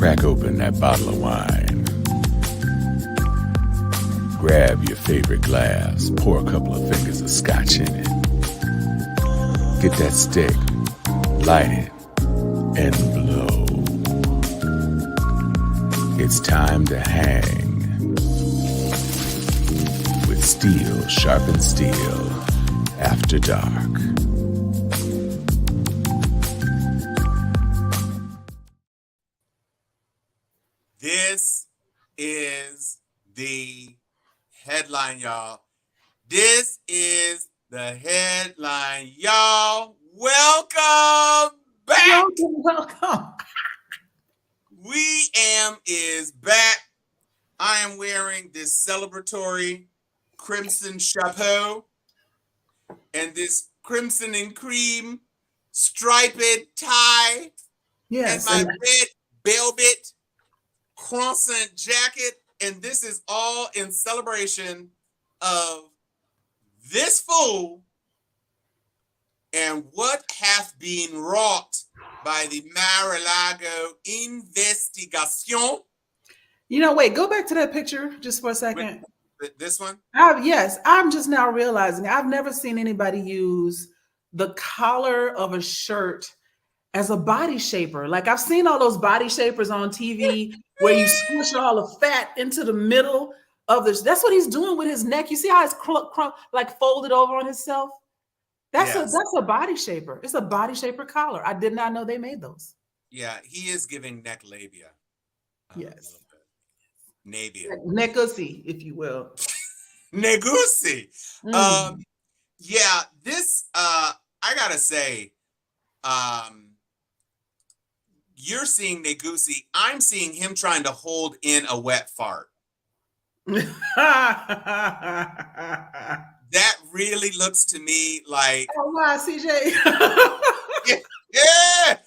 Crack open that bottle of wine. Grab your favorite glass, pour a couple of fingers of scotch in it. Get that stick, light it, and blow. It's time to hang with Steel Sharpened Steel after dark. This is the headline, y'all. This is the headline, y'all. Welcome back. Welcome. We Am is back. I am wearing this celebratory crimson chapeau and this crimson and cream striped tie. Yes. And my red velvet croissant jacket. And this is all in celebration of this fool and what hath been wrought by the Mar-a-Lago investigation. Wait, go back to that picture just for a second. This one? Yes, I'm just now realizing I've never seen anybody use the collar of a shirt as a body shaper. Like I've seen all those body shapers on TV where you squish all the fat into the middle of this. That's what he's doing with his neck. You see how it's like folded over on himself? That's a body shaper. It's a body shaper collar. I did not know they made those. Yeah, he is giving neck labia. Yes. Nabia. Negusi, if you will. Negusi. Yeah, this I gotta say, you're seeing Negusi. I'm seeing him trying to hold in a wet fart. That really looks to me like. Oh, wow, CJ. Yeah.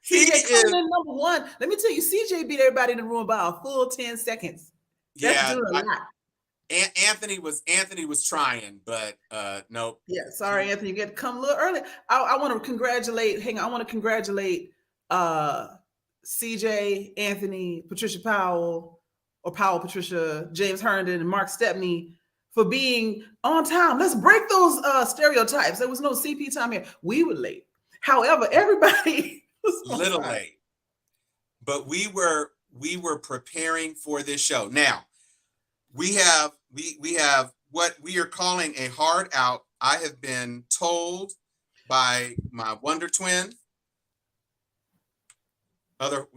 CJ is number one. Let me tell you, CJ beat everybody in the room by a full 10 seconds. That's doing a lot. Anthony was trying, but nope. Yeah, sorry, Anthony, you get to come a little early. I want to congratulate. I want to congratulate CJ, Anthony, Patricia Powell, or Powell, Patricia, James Herndon, and Mark Stepney for being on time. Let's break those stereotypes. There was no CP time here. We were late. However, everybody was a little late, but we were preparing for this show. Now we have what we are calling a hard out. I have been told by my Wonder Twin. Other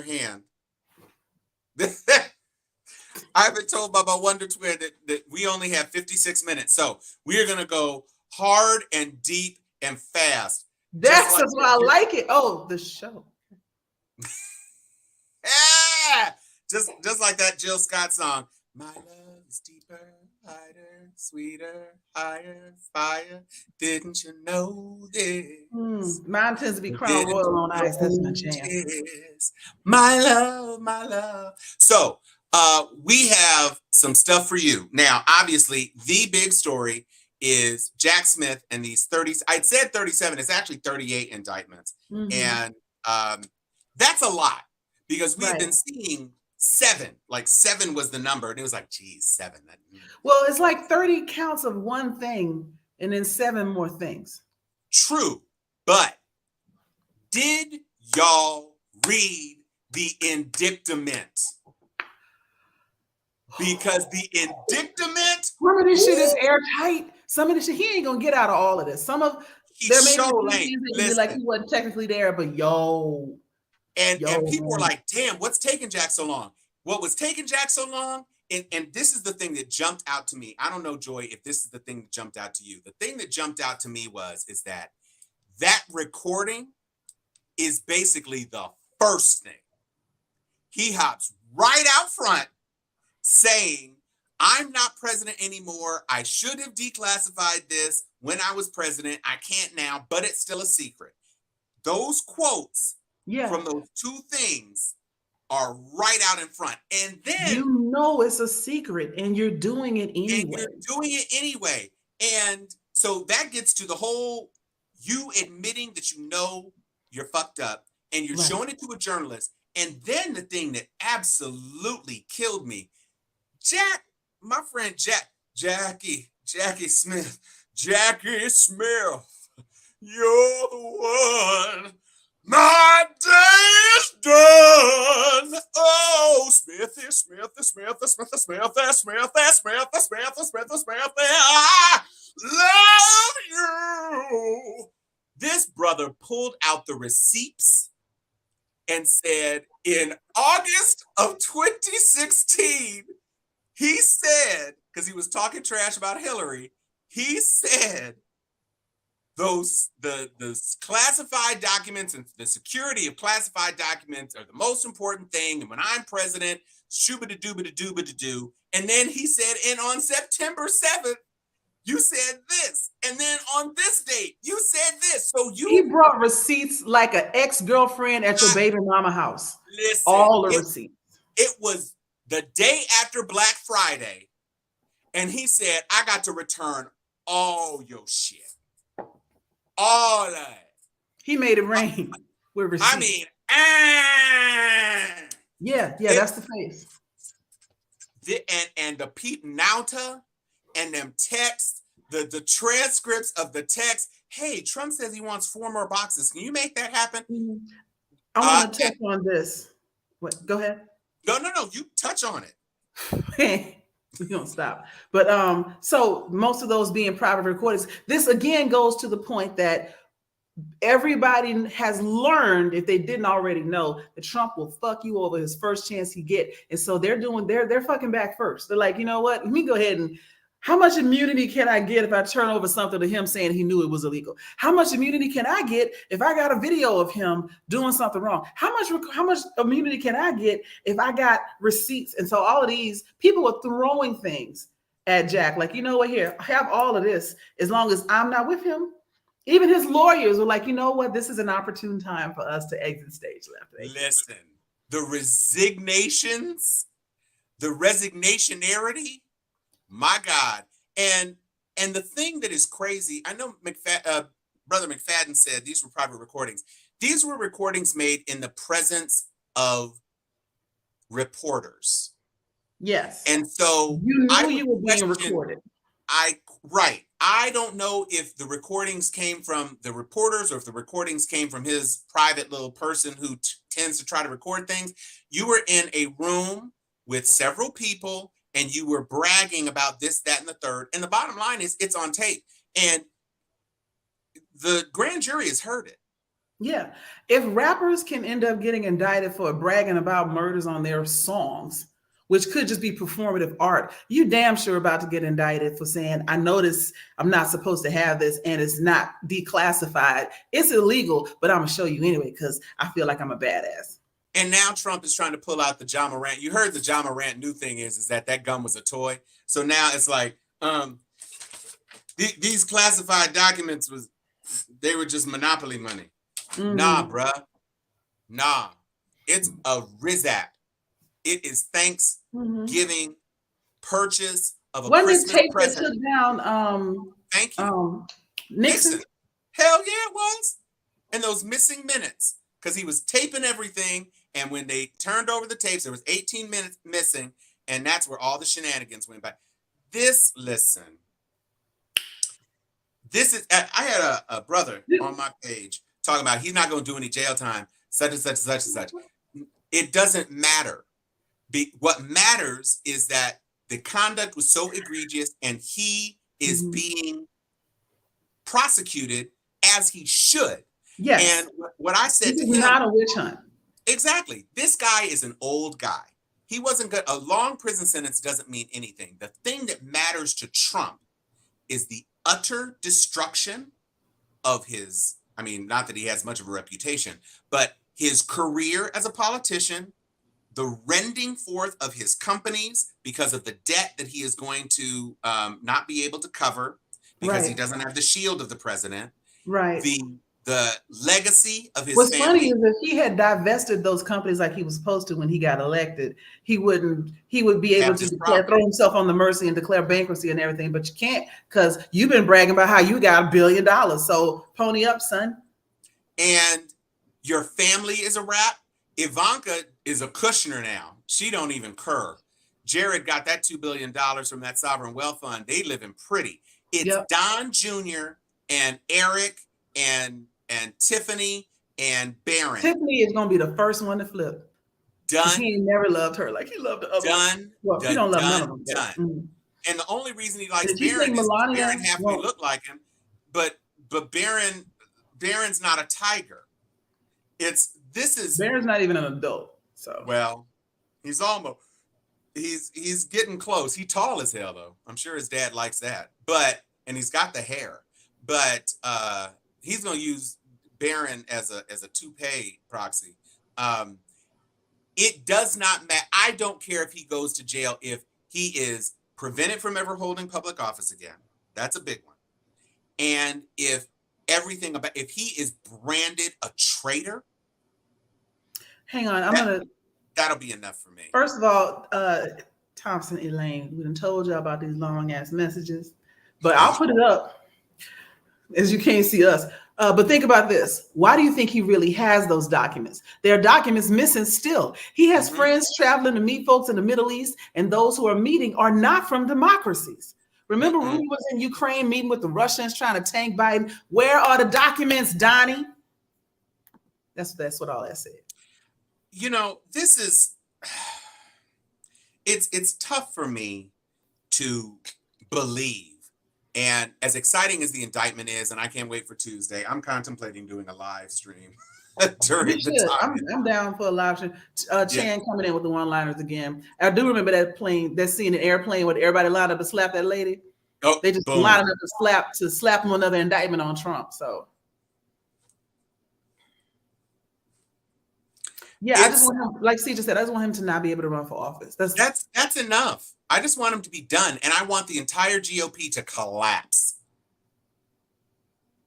hand. I've been told by my Wonder Twin that we only have 56 minutes. So we are going to go hard and deep and fast. That's why I like it. Oh, the show. Yeah. Just like that Jill Scott song. My love is deeper, lighter, sweeter, higher, fire. Didn't you know this? Mine tends to be Crown Royal on Ice. That's my jam. My love. So we have some stuff for you. Now, obviously, the big story is Jack Smith and these 30, I'd said 37, it's actually 38 indictments. And that's a lot because we have been seeing 7, like 7 was the number. And it was like, geez, 7. Well, it's like 30 counts of one thing and then 7 more things. True. But did y'all read the indictment? Because the indictment. Some of this shit is airtight. Some of this shit, he ain't gonna get out of all of this. Some of there may be like he wasn't technically there, but and people were like, damn, what's taking Jack so long? What was taking Jack so long? And this is the thing that jumped out to me. I don't know, Joy, if this is the thing that jumped out to you. The thing that jumped out to me is that recording is basically the first thing. He hops right out front saying, I'm not president anymore. I should have declassified this when I was president. I can't now, but it's still a secret. Those quotes from those 2 things are right out in front. And then it's a secret and you're doing it anyway. And so that gets to the whole you admitting that you know you're fucked up and you're showing it to a journalist. And then the thing that absolutely killed me, my friend Jackie Smith, you're the one. My day is done. Oh, Smithy. I love you. This brother pulled out the receipts and said in August of 2016, he said, because he was talking trash about Hillary, he said, the classified documents and the security of classified documents are the most important thing. And when I'm president, shoo-ba-da-doo-ba-da-doo-ba-da-doo. And then he said, and on September 7th, you said this. And then on this date, you said this. So he brought receipts like an ex-girlfriend at your baby mama house. Listen, all the receipts. It was the day after Black Friday. And he said, I got to return all your shit. All that. He made it rain with receipts. I mean, yeah, that's the face. And the Pete Nauta and them texts, the transcripts of the text. Hey, Trump says he wants 4 more boxes. Can you make that happen? I want to touch on this. What? Go ahead. No. You touch on it. We don't stop. But so most of those being private recordings, this again goes to the point that everybody has learned, if they didn't already know, that Trump will fuck you over his first chance he get. And so they're fucking back first. They're like, you know what? Let me go ahead and how much immunity can I get if I turn over something to him saying he knew it was illegal? How much immunity can I get if I got a video of him doing something wrong? How much immunity can I get if I got receipts? And so all of these people were throwing things at Jack. Like, you know what, here, have all of this as long as I'm not with him. Even his lawyers were like, you know what, this is an opportune time for us to exit stage left. Listen, the resignations, the resignationarity, my God. And the thing that is crazy, I know Brother McFadden said these were private recordings. These were recordings made in the presence of reporters. Yes. And so you knew you were being recorded. Right. I don't know if the recordings came from the reporters or if the recordings came from his private little person who tends to try to record things. You were in a room with several people and you were bragging about this, that, and the third. And the bottom line is it's on tape. And the grand jury has heard it. Yeah. If rappers can end up getting indicted for bragging about murders on their songs, which could just be performative art, you damn sure about to get indicted for saying, I notice I'm not supposed to have this and it's not declassified. It's illegal, but I'm going to show you anyway because I feel like I'm a badass. And now Trump is trying to pull out the Ja Morant. You heard the Ja Morant new thing is that gun was a toy. So now it's like, these classified documents they were just monopoly money. Mm-hmm. Nah, bruh. Nah. It's a RISAP. It is Thanksgiving purchase of a Christmas present. That took down thank you. Nixon. Hell yeah, it was. And those missing minutes. Because he was taping everything. And when they turned over the tapes, there was 18 minutes missing. And that's where all the shenanigans went by. Listen. I had a brother on my page talking about he's not going to do any jail time, such and such and such and such. It doesn't matter. What matters is that the conduct was so egregious and he is being prosecuted as he should. Yes. And what I said to him, not a witch hunt. Exactly. This guy is an old guy. He wasn't good. A long prison sentence doesn't mean anything. The thing that matters to Trump is the utter destruction of his, not that he has much of a reputation, but his career as a politician, the rending forth of his companies because of the debt that he is going to not be able to cover because he doesn't have the shield of the president. Right. The legacy of his What's family. funny is if he had divested those companies like he was supposed to when he got elected, he would be able to throw himself on the mercy and declare bankruptcy and everything. But you can't because you've been bragging about how you got $1 billion. So pony up, son. And Your family is a wrap. Ivanka is a Kushner now. She don't even cur. Jared got that $2 billion from that sovereign wealth fund. They live in pretty. It's Don Jr. and Eric and Tiffany and Barron. Tiffany is gonna be the first one to flip. Done. He ain't never loved her like he loved the other. Done. Well, he don't love none of them. Done. Mm-hmm. And the only reason he likes Barron is Barron halfway look like him, but Barron's not a tiger. Barron's not even an adult. So well, he's almost. He's getting close. He's tall as hell though. I'm sure his dad likes that. And he's got the hair. But he's gonna use Barron as a toupee proxy. It does not matter. I don't care if he goes to jail if he is prevented from ever holding public office again. That's a big one. And if he is branded a traitor. Hang on, that'll be enough for me. First of all, Thompson Elaine, we done told you about these long ass messages, but I'll put it up as you can't see us. But think about this. Why do you think he really has those documents? There are documents missing still. He has friends traveling to meet folks in the Middle East, and those who are meeting are not from democracies. Remember Rudy was in Ukraine meeting with the Russians trying to tank Biden. Where are the documents, Donnie? That's what all that said. You know, this is, it's tough for me to believe. And as exciting as the indictment is, and I can't wait for Tuesday, I'm contemplating doing a live stream during the time. I'm down for a live stream. Chan coming in with the one-liners again. I do remember that scene in Airplane where everybody lined up to slap that lady. Oh, they just lined up to slap him another indictment on Trump. So yeah, I just want him, like C just said, I just want him to not be able to run for office. That's enough. I just want him to be done, and I want the entire GOP to collapse.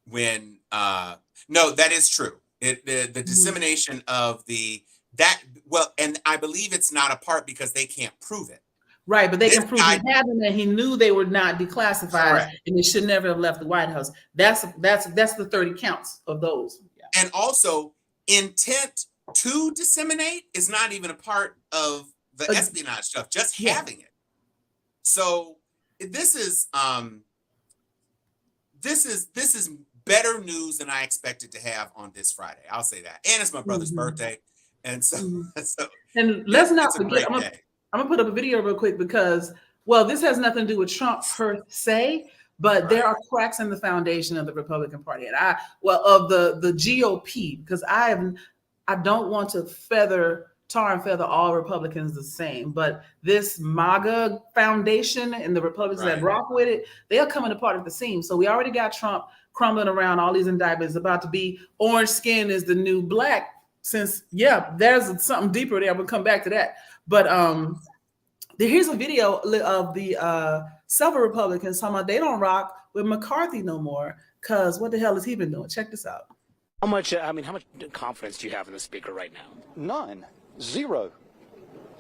When no, that is true. The dissemination of and I believe it's not a part because they can't prove it. Right, but they can prove he had them, and he knew they were not declassified, correct, and they should never have left the White House. That's the 30 counts of those. Yeah. And also, intent to disseminate is not even a part of the espionage stuff. Just having it. So this is better news than I expected to have on this Friday. I'll say that. And it's my brother's birthday, and so and let's not forget. I'm gonna put up a video real quick because, well, this has nothing to do with Trump per se, but there are cracks in the foundation of the Republican Party, and of the GOP, because I don't want to tar and feather all Republicans the same, but this MAGA foundation and the Republicans that rock with it, they are coming apart at the seams. So we already got Trump crumbling around all these indictments, about to be orange skin is the new black. Since there's something deeper there. We'll come back to that. But here's a video of the several Republicans talking about they don't rock with McCarthy no more because what the hell has he been doing? Check this out. How much confidence do you have in the speaker right now? None. Zero.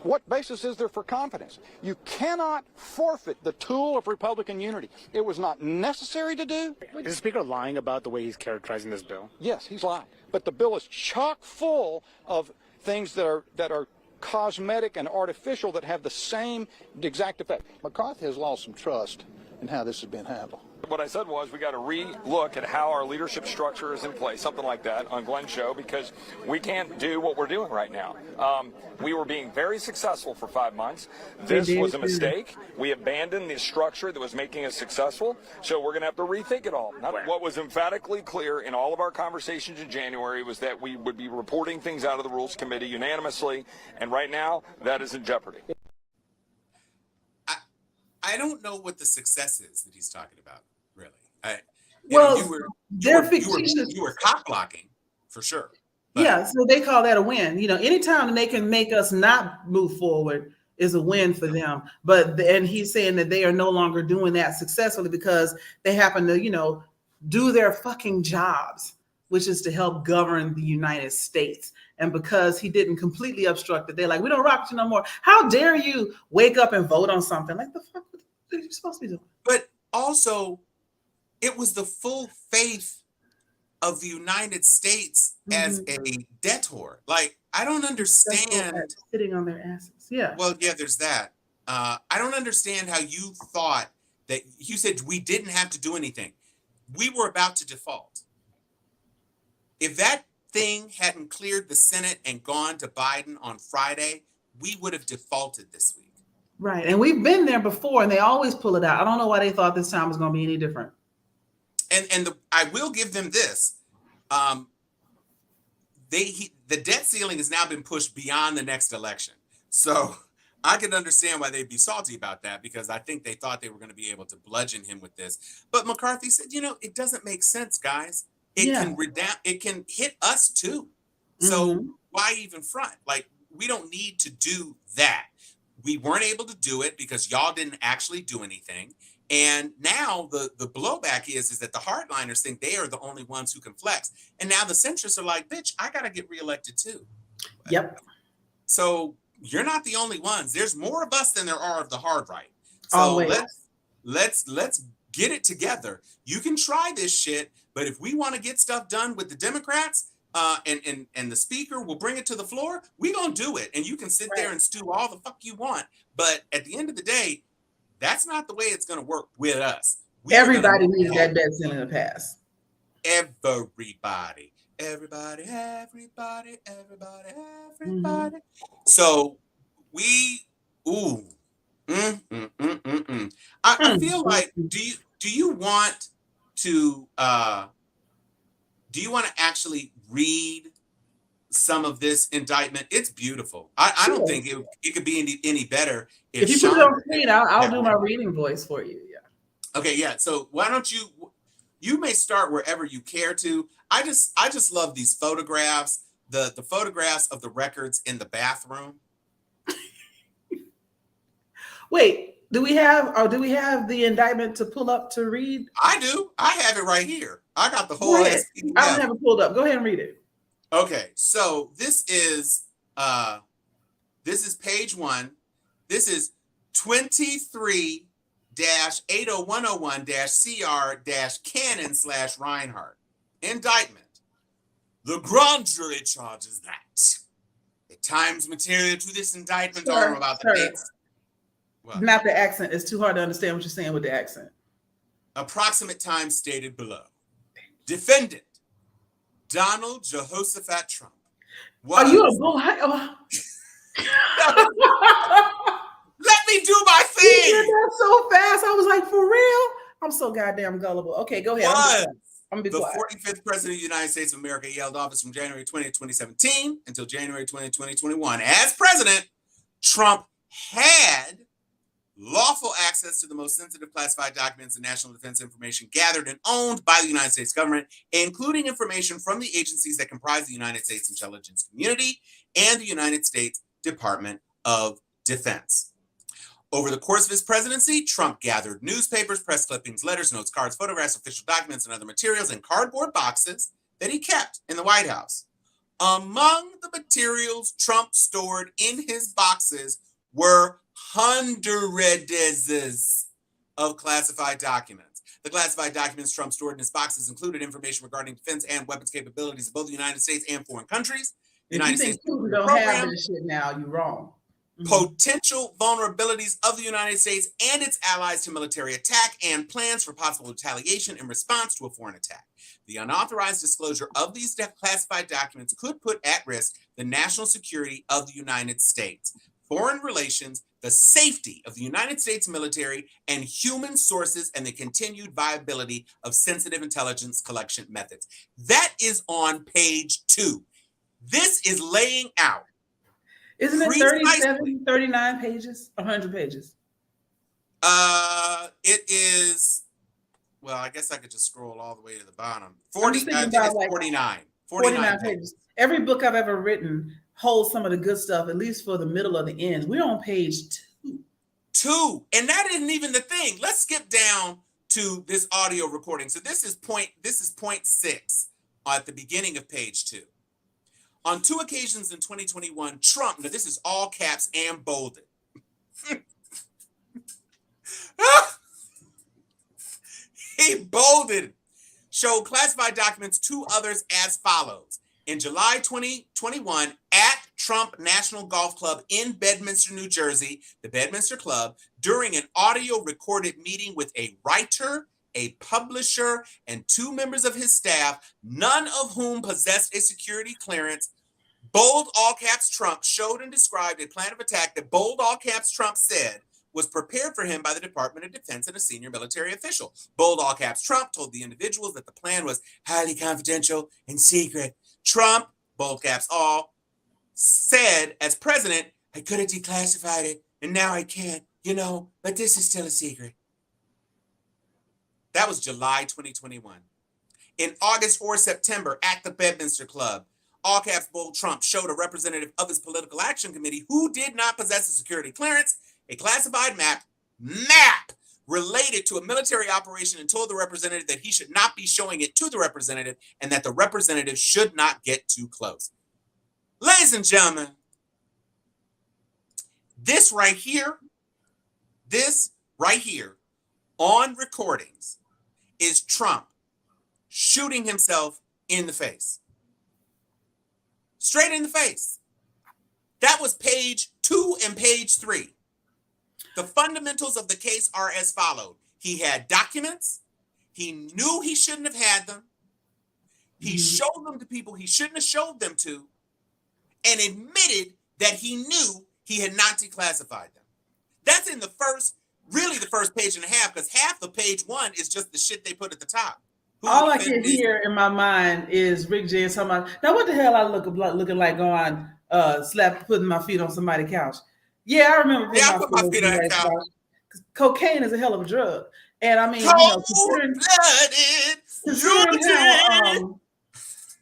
What basis is there for confidence? You cannot forfeit the tool of Republican unity. It was not necessary to do. Is the speaker lying about the way he's characterizing this bill? Yes, he's lying. But the bill is chock full of things that are cosmetic and artificial that have the same exact effect. McCarthy has lost some trust in how this has been handled. What I said was we got to re-look at how our leadership structure is in place, something like that on Glenn's show, because we can't do what we're doing right now. We were being very successful for 5 months. This was a mistake. We abandoned the structure that was making us successful, so we're going to have to rethink it all. What was emphatically clear in all of our conversations in January was that we would be reporting things out of the Rules Committee unanimously, and right now that is in jeopardy. I don't know what the success is that he's talking about, really. You were cock blocking for sure. Yeah, so they call that a win. You know, anytime they can make us not move forward is a win for them. And he's saying that they are no longer doing that successfully because they happen to, do their fucking jobs, which is to help govern the United States. And because he didn't completely obstruct it, they're like, we don't rock with you no more. How dare you wake up and vote on something? Like, the fuck what are you supposed to be doing? But also, it was the full faith of the United States as a debtor. Like, I don't understand. Sitting on their asses. Yeah. Well, yeah, there's that. I don't understand how you thought that you said we didn't have to do anything. We were about to default. If that thing hadn't cleared the Senate and gone to Biden on Friday, we would have defaulted this week. Right. And we've been there before and they always pull it out. I don't know why they thought this time was going to be any different. And I will give them this. The debt ceiling has now been pushed beyond the next election. So I can understand why they'd be salty about that, because I think they thought they were going to be able to bludgeon him with this. But McCarthy said, it doesn't make sense, guys. It can hit us too. So why even front? Like, we don't need to do that. We weren't able to do it because y'all didn't actually do anything. And now the blowback is that the hardliners think they are the only ones who can flex. And now the centrists are like, bitch, I got to get reelected too. Yep. So you're not the only ones. There's more of us than there are of the hard right. So Always. let's get it together. You can try this shit, but if we want to get stuff done with the Democrats, and the speaker will bring it to the floor, we gonna do it. And you can sit there and stew all the fuck you want. But at the end of the day, that's not the way it's gonna work with us. Everybody needs that debt ceiling to pass. Everybody. So I feel like, do you want to actually read some of this indictment? It's beautiful. I don't think it could be any better. If you put it on screen, I'll do my reading voice for you. Yeah. Okay, yeah. So why don't you may start wherever you care to. I just love these photographs, the photographs of the records in the bathroom. Wait, do we have the indictment to pull up to read? I do. I have it right here. I got the whole I don't have it pulled up. Go ahead and read it. Okay, so this is page 1. This is 23-80101-CR-Cannon/Reinhardt. Indictment. The grand jury charges that the times material to this indictment are about the dates. Well, not the accent. It's too hard to understand what you're saying with the accent. Approximate time stated below. Defendant Donald Jehoshaphat Trump. Are you a bull? Let me do my thing. You did that so fast. I was like, for real? I'm so goddamn gullible. Okay, go ahead. I'm gonna be quiet. The 45th president of the United States of America held office from January 20th, 2017 until January 20th, 2021. As president, Trump had lawful access to the most sensitive classified documents and national defense information gathered and owned by the United States government, including information from the agencies that comprise the United States intelligence community and the United States Department of Defense. Over the course of his presidency, Trump gathered newspapers, press clippings, letters, notes, cards, photographs, official documents, and other materials in cardboard boxes that he kept in the White House. Among the materials Trump stored in his boxes were hundreds of classified documents. The classified documents Trump stored in his boxes included information regarding defense and weapons capabilities of both the United States and foreign countries. The United States don't have this shit now, you're wrong. Potential vulnerabilities of the United States and its allies to military attack and plans for possible retaliation in response to a foreign attack. The unauthorized disclosure of these classified documents could put at risk the national security of the United States, foreign relations, the safety of the United States military, and human sources, and the continued viability of sensitive intelligence collection methods. That is on page 2. This is laying out. Isn't it 37, 39 pages, 100 pages? It is, well, I guess I could just scroll all the way to the bottom. 49 pages. Every book I've ever written holds some of the good stuff, at least for the middle of the ends. We're on page 2. And that isn't even the thing. Let's skip down to this audio recording. So this is point 6 at the beginning of page 2. On 2 occasions in 2021, Trump, now this is all caps and bolded. He bolded. showed classified documents to others as follows. In July 2021, at Trump National Golf Club in Bedminster, New Jersey, the Bedminster Club, during an audio recorded meeting with a writer, a publisher, and 2 members of his staff, none of whom possessed a security clearance, bold all caps Trump showed and described a plan of attack that bold all caps Trump said was prepared for him by the Department of Defense and a senior military official. Bold all caps Trump told the individuals that the plan was highly confidential and secret. Trump, bold caps all, said as president, I could have declassified it and now I can't, but this is still a secret. That was July 2021. In August or September at the Bedminster Club, all caps bold Trump showed a representative of his political action committee who did not possess a security clearance, a classified map related to a military operation, and told the representative that he should not be showing it to the representative and that the representative should not get too close. Ladies and gentlemen, this right here on recordings is Trump shooting himself in the face. Straight in the face. That was page 2 and page 3. The fundamentals of the case are as followed. He had documents. He knew he shouldn't have had them. He showed them to people he shouldn't have showed them to, and admitted that he knew he had not declassified them. That's in the first page and a half, because half of page 1 is just the shit they put at the top. All I can hear in my mind is Rick James talking about, now what the hell I looking like going putting my feet on somebody's couch. Yeah, I remember putting my feet on that couch. Cocaine is a hell of a drug. And I mean, considering how,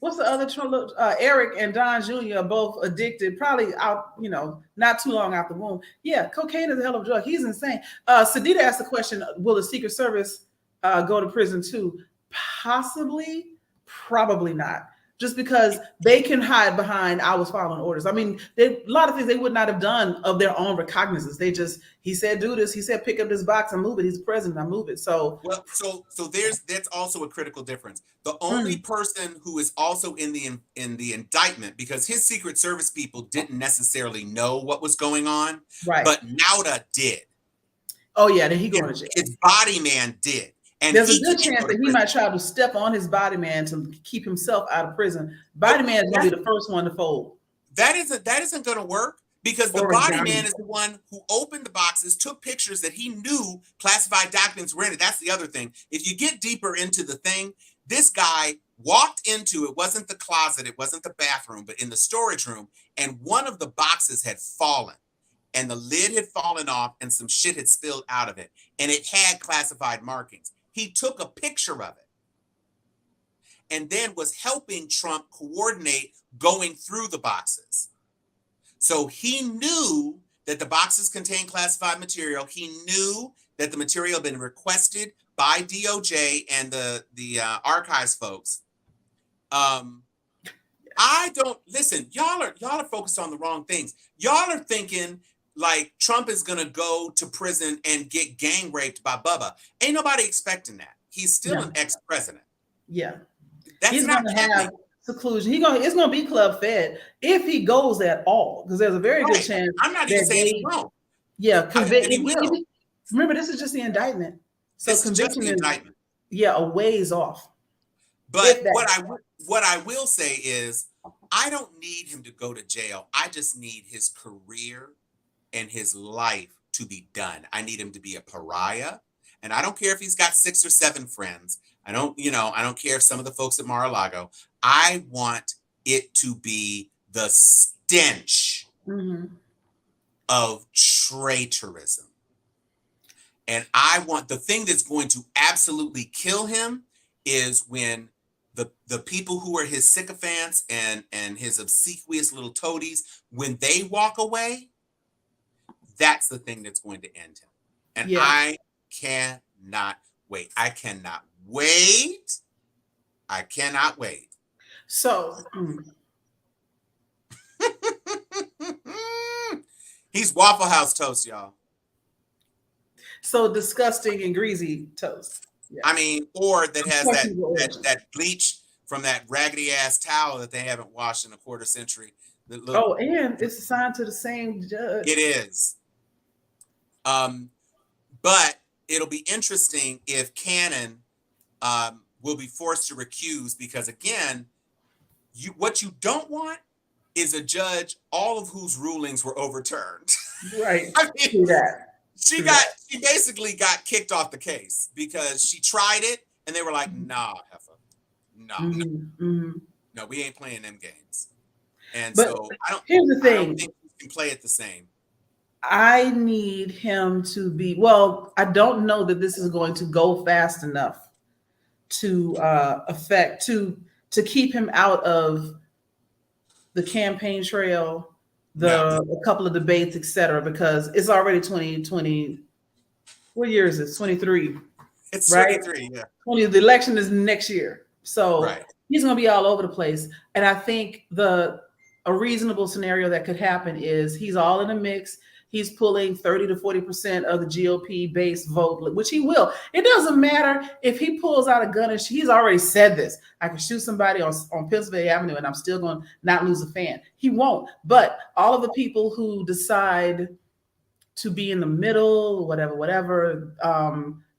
what's the other Trump? Eric and Don Jr. are both addicted, probably out, not too long out the womb. Yeah, cocaine is a hell of a drug. He's insane. Sadida asked the question, will the Secret Service go to prison too? Possibly, probably not. Just because they can hide behind, I was following orders. I mean, a lot of things they would not have done of their own recognizance. He said, do this. He said, pick up this box and move it. He's the president. I move it. So that's also a critical difference. The only person who is also in the indictment, because his Secret Service people didn't necessarily know what was going on, right? But Nauta did. Oh yeah, then he going to jail. His body man did. And there's a good chance that he might try to step on his body man to keep himself out of prison. Body man is going to be the first one to fold. That isn't going to work, because the body man is the one who opened the boxes, took pictures that he knew classified documents were in it. That's the other thing. If you get deeper into the thing, this guy walked into, it wasn't the closet, it wasn't the bathroom, but in the storage room, and one of the boxes had fallen. And the lid had fallen off and some shit had spilled out of it. And it had classified markings. He took a picture of it and then was helping Trump coordinate going through the boxes. So he knew that the boxes contained classified material. He knew that the material had been requested by DOJ and the archives folks. Y'all are focused on the wrong things. Y'all are thinking like Trump is going to go to prison and get gang raped by Bubba. Ain't nobody expecting that. He's still an ex-president. Yeah. He's not going to have seclusion. It's going to be club fed if he goes at all, because there's a very good chance. I'm not even saying he won't. Yeah. Remember, this is just the indictment. So conviction is indictment. Yeah, a ways off. But what I will say is, I don't need him to go to jail. I just need his career and his life to be done. I need him to be a pariah. And I don't care if he's got 6 or 7 friends. I don't care if some of the folks at Mar-a-Lago. I want it to be the stench of traitorism. And I want the thing that's going to absolutely kill him is when the people who are his sycophants and his obsequious little toadies, when they walk away, that's the thing that's going to end him. And I cannot wait. I cannot wait. So he's Waffle House toast, y'all. So disgusting and greasy toast. Yeah. I mean, or that has Questionable origin. that bleach from that raggedy ass towel that they haven't washed in a quarter century. Oh, and it's assigned to the same judge. It is. But it'll be interesting if Cannon will be forced to recuse, because again, what you don't want is a judge all of whose rulings were overturned. Right. I mean, that. she basically got kicked off the case because she tried it and they were like, nah, heifer. No, we ain't playing them games. And But so here's the thing. I don't think you can play it the same. I need him to be, well, I don't know that this is going to go fast enough to to keep him out of the campaign trail, a couple of debates, etc., because it's already 2020. What year is it? 23. It's right? 23, yeah. 20. The election is next year. So right. He's going to be all over the place. And I think a reasonable scenario that could happen is he's all in the mix. He's pulling 30 to 40% of the GOP base vote, which he will. It doesn't matter if he pulls out a gun and he's already said this. I can shoot somebody on Pennsylvania Avenue and I'm still going to not lose a fan. He won't. But all of the people who decide to be in the middle, whatever,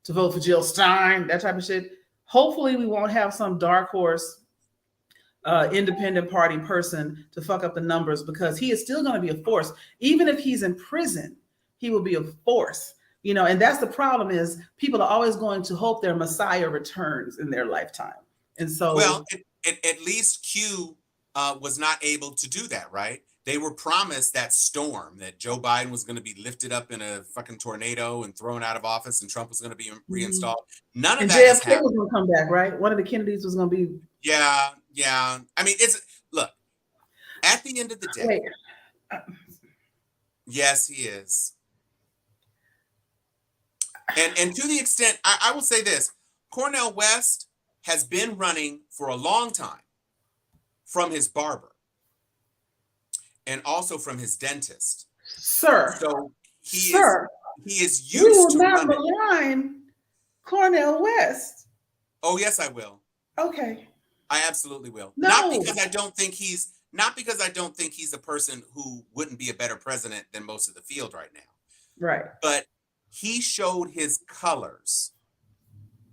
to vote for Jill Stein, that type of shit, hopefully we won't have some dark horse independent party person to fuck up the numbers, because he is still going to be a force. Even if he's in prison, he will be a force, and that's the problem, is people are always going to hope their Messiah returns in their lifetime. And so, well, at least Q was not able to do that, right? They were promised that storm, that Joe Biden was going to be lifted up in a fucking tornado and thrown out of office, and Trump was going to be reinstalled. None of that has happened. JFK was going to come back, right? One of the Kennedys was going to be. Yeah. I mean, look, at the end of the day, yes, he is. And to the extent, I will say this, Cornel West has been running for a long time from his barber and also from his dentist. Sir. So he is used to running. You will not malign Cornel West. Oh, yes, I will. Okay. I absolutely will. No. Not because I don't think he's a person who wouldn't be a better president than most of the field right now. Right. But he showed his colors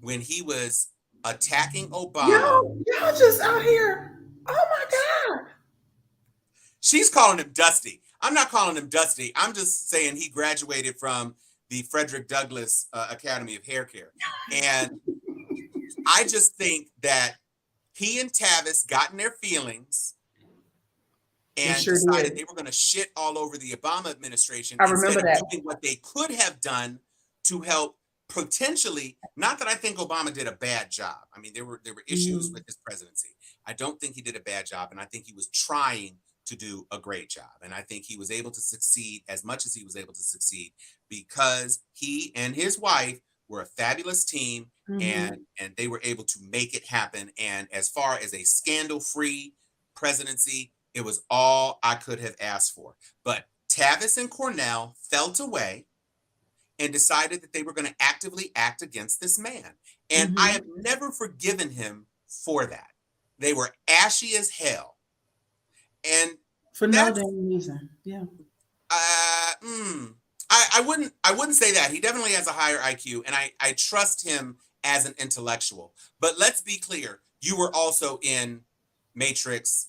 when he was attacking Obama. Y'all just out here. Oh my God. She's calling him Dusty. I'm not calling him Dusty. I'm just saying he graduated from the Frederick Douglass Academy of Hair Care. And I just think that he and Tavis got in their feelings and decided they were going to shit all over the Obama administration. I remember that. Doing what they could have done to help potentially, not that I think Obama did a bad job. I mean, there were issues with his presidency. I don't think he did a bad job, and I think he was trying to do a great job. And I think he was able to succeed as much as he was able to succeed because he and his wife were a fabulous team, and they were able to make it happen. And as far as a scandal-free presidency, it was all I could have asked for. But Tavis and Cornel felt away and decided that they were going to actively act against this man. And I have never forgiven him for that. They were ashy as hell. And for no damn reason. Yeah. I wouldn't say that. He definitely has a higher IQ, and I trust him as an intellectual. But let's be clear, you were also in Matrix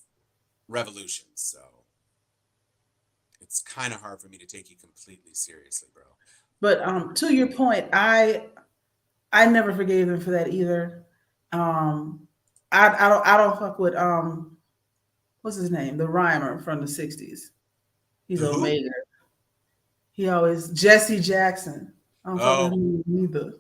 Revolutions, so it's kind of hard for me to take you completely seriously, bro. But to your point, I never forgave him for that either. I don't fuck with what's his name? The rhymer from the 60s. He's Omega. He always Jesse Jackson. I don't fuck with him either.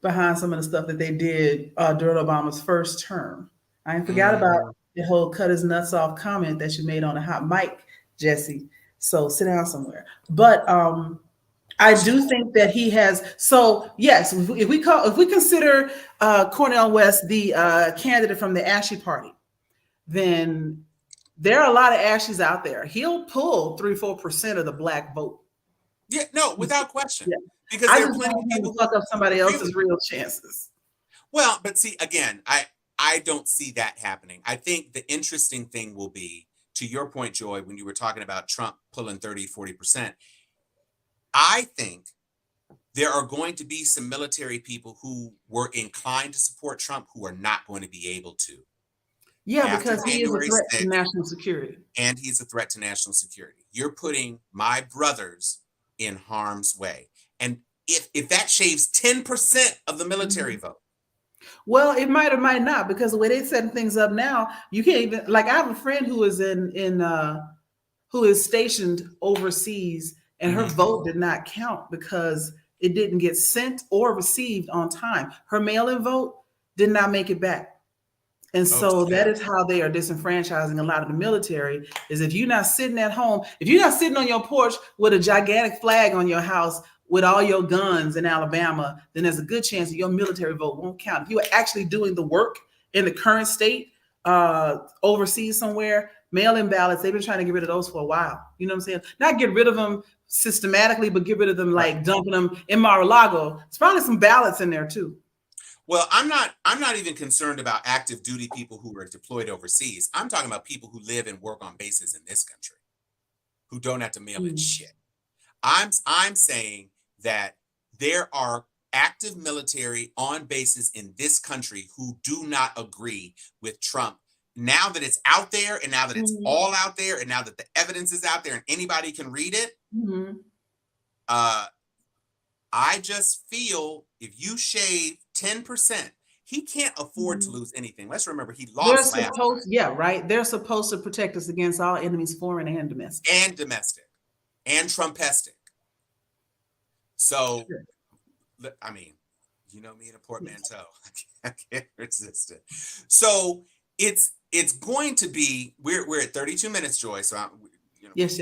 Behind some of the stuff that they did during Obama's first term. I ain't forgot about the whole cut his nuts off comment that you made on a hot mic, Jesse. So sit down somewhere. But I do think that he has. So yes, if we consider Cornel West the candidate from the Ashy Party, then there are a lot of Ashies out there. He'll pull 3-4% of the black vote. Yeah, no, without question. Yeah. Because I there are just plenty want of him people to fuck up somebody else's real chances. Well, but see, again, I don't see that happening. I think the interesting thing will be, to your point, Joy, when you were talking about Trump pulling 30, 40%, I think there are going to be some military people who were inclined to support Trump who are not going to be able to. Yeah, After because he is a January threat to 6th, national security. and he's a threat to national security. You're putting my brothers in harm's way. And if that shaves 10% of the military vote. Well, it might or might not, because the way they're setting things up now, you can't even, like, I have a friend who is who is stationed overseas, and her vote did not count because it didn't get sent or received on time. Her mail-in vote did not make it back. And so that is how they are disenfranchising a lot of the military, is if you're not sitting at home, if you're not sitting on your porch with a gigantic flag on your house with all your guns in Alabama, then there's a good chance that your military vote won't count. If you are actually doing the work in the current state, overseas somewhere, mail-in ballots, they've been trying to get rid of those for a while. You know what I'm saying? Not get rid of them systematically, but get rid of them, like dumping them in Mar-a-Lago. There's probably some ballots in there too. Well, I'm not even concerned about active duty people who are deployed overseas. I'm talking about people who live and work on bases in this country who don't have to mail in shit. I'm saying that there are active military on bases in this country who do not agree with Trump. Now that it's out there, and now that it's all out there, and now that the evidence is out there and anybody can read it, I just feel if you shave 10%, he can't afford to lose anything. Let's remember, he lost last time. Yeah, right. They're supposed to protect us against all enemies, foreign and domestic. And Trumpestic. So, I mean, you know me in a portmanteau. I can't resist it. So it's going to be, we're at 32 minutes, Joy. So yes.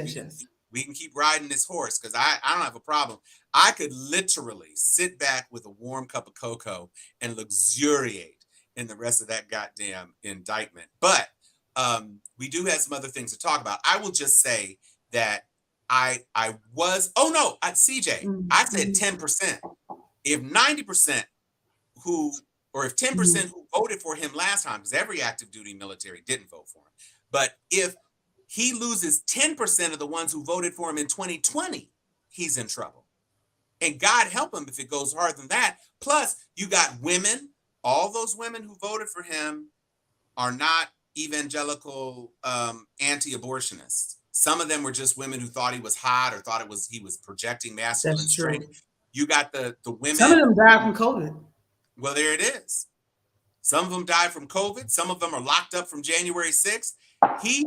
We can keep riding this horse, because I don't have a problem. I could literally sit back with a warm cup of cocoa and luxuriate in the rest of that goddamn indictment. But we do have some other things to talk about. I will just say that CJ, I said 10%. If 90% if 10% who voted for him last time, because every active duty military didn't vote for him, but if he loses 10% of the ones who voted for him in 2020, he's in trouble. And God help him if it goes harder than that. Plus, you got women. All those women who voted for him are not evangelical anti-abortionists. Some of them were just women who thought he was hot or thought he was projecting masculine strength. You got the women. Some of them died from COVID. Well, there it is. Some of them died from COVID. Some of them are locked up from January 6th. He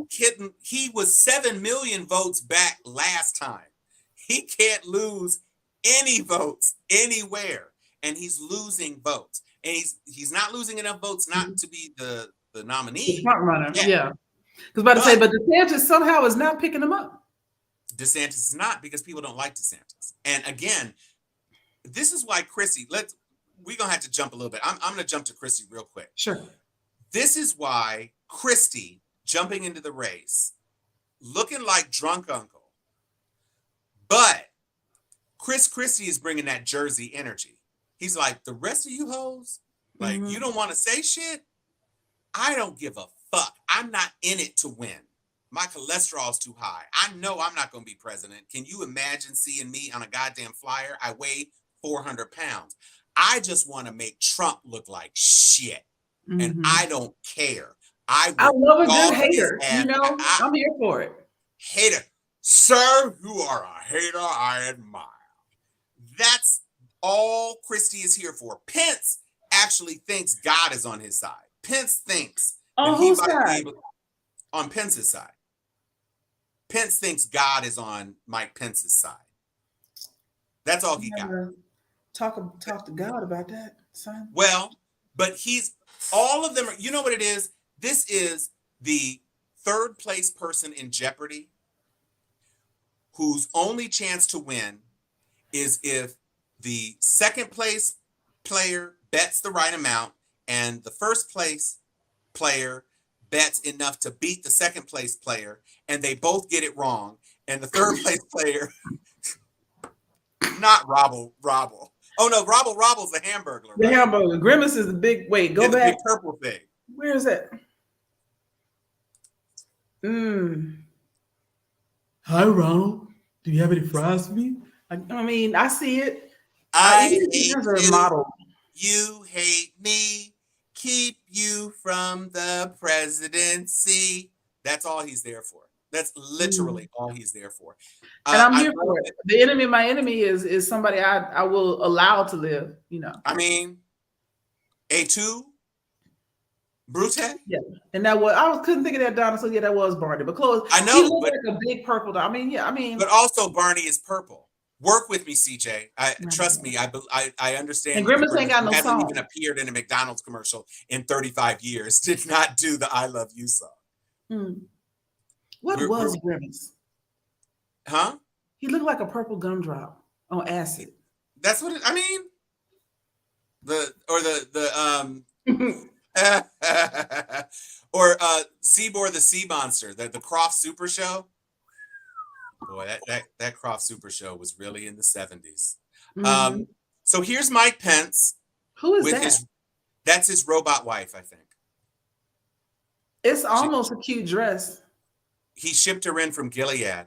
was 7 million votes back last time. He can't lose any votes anywhere, and he's losing votes. And he's not losing enough votes not to be the nominee. The front runner, yeah. I was about to say, but DeSantis somehow is not picking them up. DeSantis is not, because people don't like DeSantis. And again, this is why Christie, we're going to have to jump a little bit. I'm going to jump to Christie real quick. Sure. This is why Christie jumping into the race, looking like drunk uncle. But Christie is bringing that Jersey energy. He's like, the rest of you hoes, like, you don't want to say shit? I don't give a fuck. I'm not in it to win. My cholesterol's too high. I know I'm not going to be president. Can you imagine seeing me on a goddamn flyer? I weigh 400 pounds. I just want to make Trump look like shit. And I don't care. I love a good hater. I'm here for it. Hater. Sir, you are a hater I admire. That's all Christie is here for. Pence actually thinks God is on his side. Pence thinks on whose side? On Pence's side. Pence thinks God is on Mike Pence's side. That's all he got. Talk to God about that, son. Well, but all of them are, you know what it is? This is the third place person in Jeopardy whose only chance to win is if the second place player bets the right amount and the first place player bets enough to beat the second place player, and they both get it wrong, and the third place player, not Robble, Oh no, Robble's the Hamburglar. The right? hamburger. Grimace is the big. Wait, go Yeah, the back. big purple thing. Where is it? Hi, Ronald. Do you have any fries for me? I mean, I see it. I Even hate hands are you. modeled. You hate me. Keep you from the presidency. That's all he's there for. That's literally all he's there for. And I'm I here love for it. The enemy of my enemy is somebody I will allow to live, you know. I mean, A2, Brute. Yeah. And that was couldn't think of that dinosaur. Yeah, that was Barney. But close. I know, He looked but like a big purple dog. I mean, yeah, I mean, but also Barney is purple. Work with me, CJ. Trust me. I understand. And Grimace ain't got no hasn't song. even appeared in a McDonald's commercial in 35 years. Did not do the "I Love You" song. What was Grimace? Huh? He looked like a purple gumdrop on acid. That's what I mean. Or Seaboard the Sea Monster, the Croft Super Show. Boy, that Croft Super Show was really in the 70s. So here's Mike Pence. Who is that? That's his robot wife, I think. It's almost a cute dress. He shipped her in from Gilead.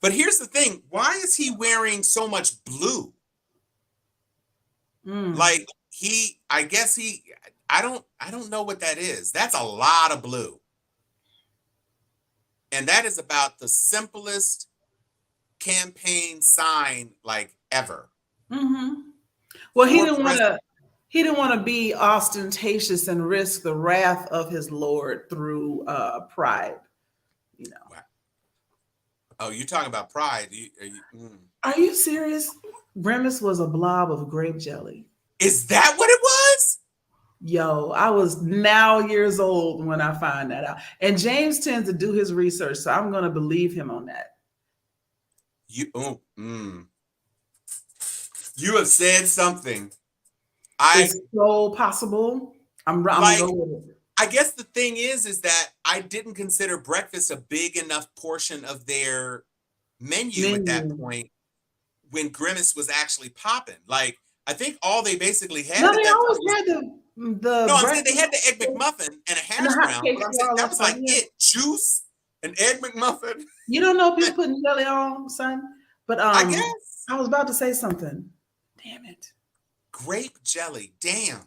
But here's the thing. Why is he wearing so much blue? Like I don't know what that is. That's a lot of blue. And that is about the simplest campaign sign like ever. Well, he didn't want to be ostentatious and risk the wrath of his Lord through pride, you know. Wow. Oh, you're talking about pride. Are you serious? Grimace was a blob of grape jelly. Is that what it was? Yo, I was now years old when I find that out. And James tends to do his research, so I'm going to believe him on that. You have said something. It's so possible. I'm gonna go with it. I guess the thing is that I didn't consider breakfast a big enough portion of their menu at that point when Grimace was actually popping. Like, I think all they basically had. No, they always had the. No, I'm saying they had the egg McMuffin and a hash brown. But I'm saying that was like it. Juice, an egg McMuffin. You don't know people putting jelly on, son. But I guess I was about to say something. Damn it. Grape jelly. Damn.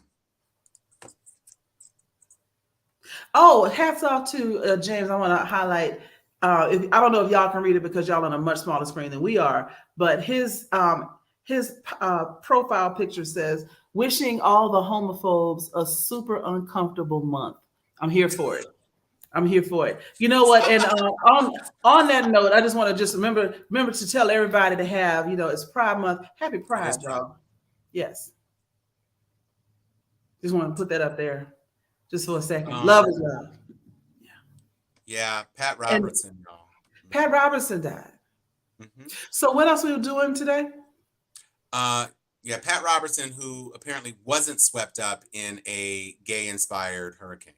Oh, hats off to James. I want to highlight. I don't know if y'all can read it because y'all on a much smaller screen than we are, but his profile picture says, "Wishing all the homophobes a super uncomfortable month." I'm here for it. I'm here for it. You know what? And on that note, I just want to just remember to tell everybody to have, it's Pride Month. Happy Pride, y'all. Yes. Just want to put that up there just for a second. Love is love. Yeah, Pat Robertson. Pat Robertson died. So what else we were doing today? Yeah, Pat Robertson, who apparently wasn't swept up in a gay-inspired hurricane.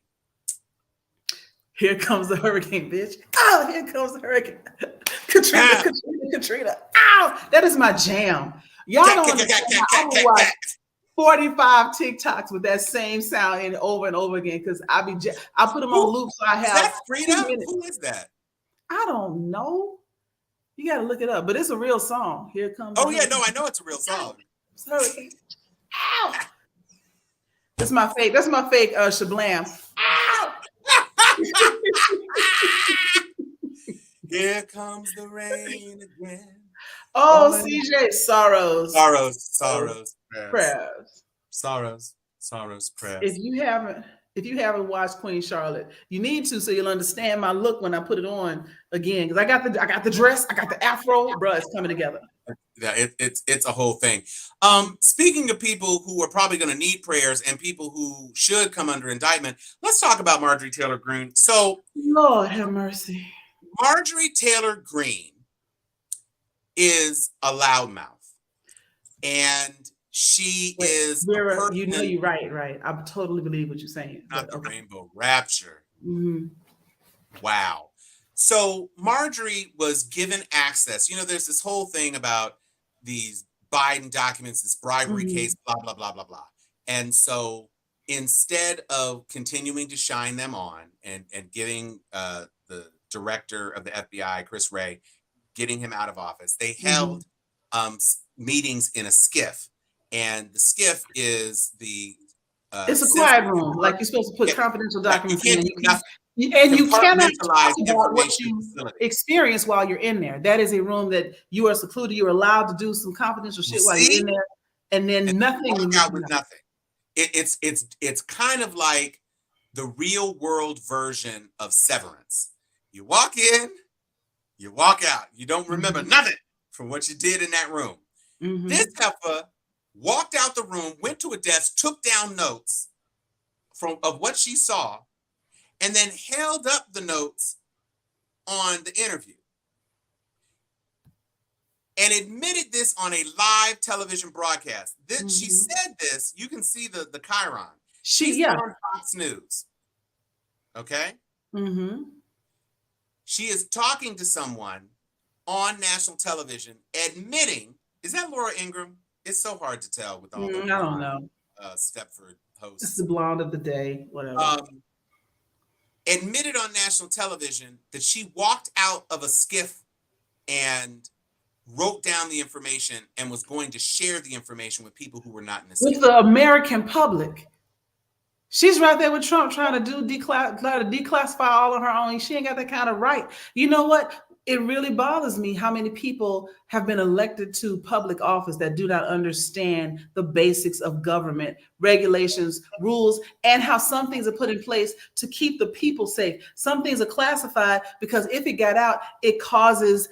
Here comes the hurricane, bitch. Oh, here comes the hurricane. Katrina. Ow, that is my jam. Y'all don't understand. I will watch 45 TikToks with that same sound in over and over again because I put them on loop so I have. Is that Frida? Who is that? I don't know. You got to look it up, but it's a real song. Here comes. Oh yeah, no, I know it's a real song. Hurricane. Ow. That's my fake. Shablam. Ow. Here comes the rain again. Oh, CJ, sorrows, prayers. Sorrows, prayers. If you haven't watched Queen Charlotte, you need to so you'll understand my look when I put it on again. Because I got the dress, I got the afro, bro. It's coming together. Yeah, it's a whole thing. Speaking of people who are probably going to need prayers and people who should come under indictment, let's talk about Marjorie Taylor Greene. So, Lord have mercy. Marjorie Taylor Greene is a loudmouth, and she is. Vera, you're right. I totally believe what you're saying. Not the Rainbow Rapture. Wow. So Marjorie was given access. There's this whole thing about these Biden documents, this bribery case, blah, blah, blah, blah, blah. And so instead of continuing to shine them on and getting the director of the FBI, Chris Wray, getting him out of office, they held meetings in a SCIF. And the SCIF is the it's a quiet room, like you're supposed to put confidential documents in. And you cannot talk about what information you experience while you're in there. That is a room that you are secluded. You're allowed to do some confidential shit while you're in there, and then nothing. Walk out with nothing. It's kind of like the real world version of Severance. You walk in, you walk out. You don't remember nothing from what you did in that room. This heifer walked out the room, went to a desk, took down notes of what she saw, and then held up the notes on the interview. And admitted this on a live television broadcast. She said this, you can see the chyron. She's on Fox News. Okay? She is talking to someone on national television, admitting, is that Laura Ingraham? It's so hard to tell with all the I don't know. Stepford hosts. It's the blonde of the day, whatever. Admitted on national television that she walked out of a SCIF and wrote down the information and was going to share the information with people who were not in the SCIF. With the American public. She's right there with Trump trying to declassify all on her own. She ain't got that kind of right. You know what? It really bothers me how many people have been elected to public office that do not understand the basics of government, regulations, rules, and how some things are put in place to keep the people safe. Some things are classified because if it got out, it causes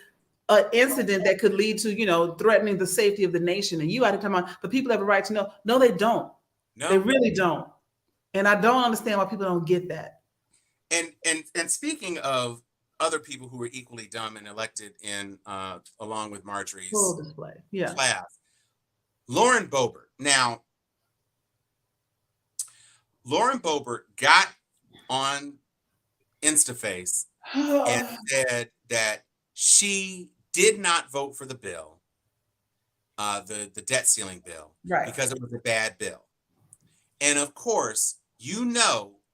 an incident that could lead to, threatening the safety of the nation. And you had to come on, the people have a right to know. No, they don't. No. They really don't. And I don't understand why people don't get that. And speaking of other people who were equally dumb and elected in along with Marjorie's full display class, Lauren Boebert. Now, Lauren Boebert got on InstaFace and said that she did not vote for the bill, the debt ceiling bill, because it was a bad bill. And of course,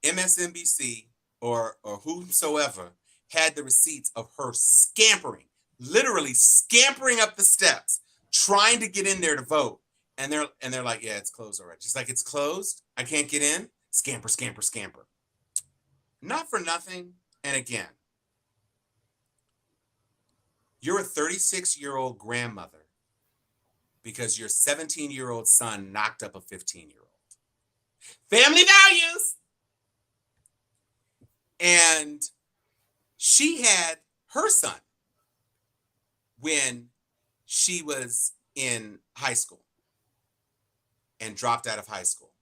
MSNBC or whomsoever had the receipts of her literally scampering up the steps, trying to get in there to vote. And they're like, yeah, it's closed already. She's like, it's closed? I can't get in? Scamper, scamper, scamper. Not for nothing. And again, you're a 36-year-old grandmother because your 17-year-old son knocked up a 15-year-old. Family values. And she had her son when she was in high school and dropped out of high school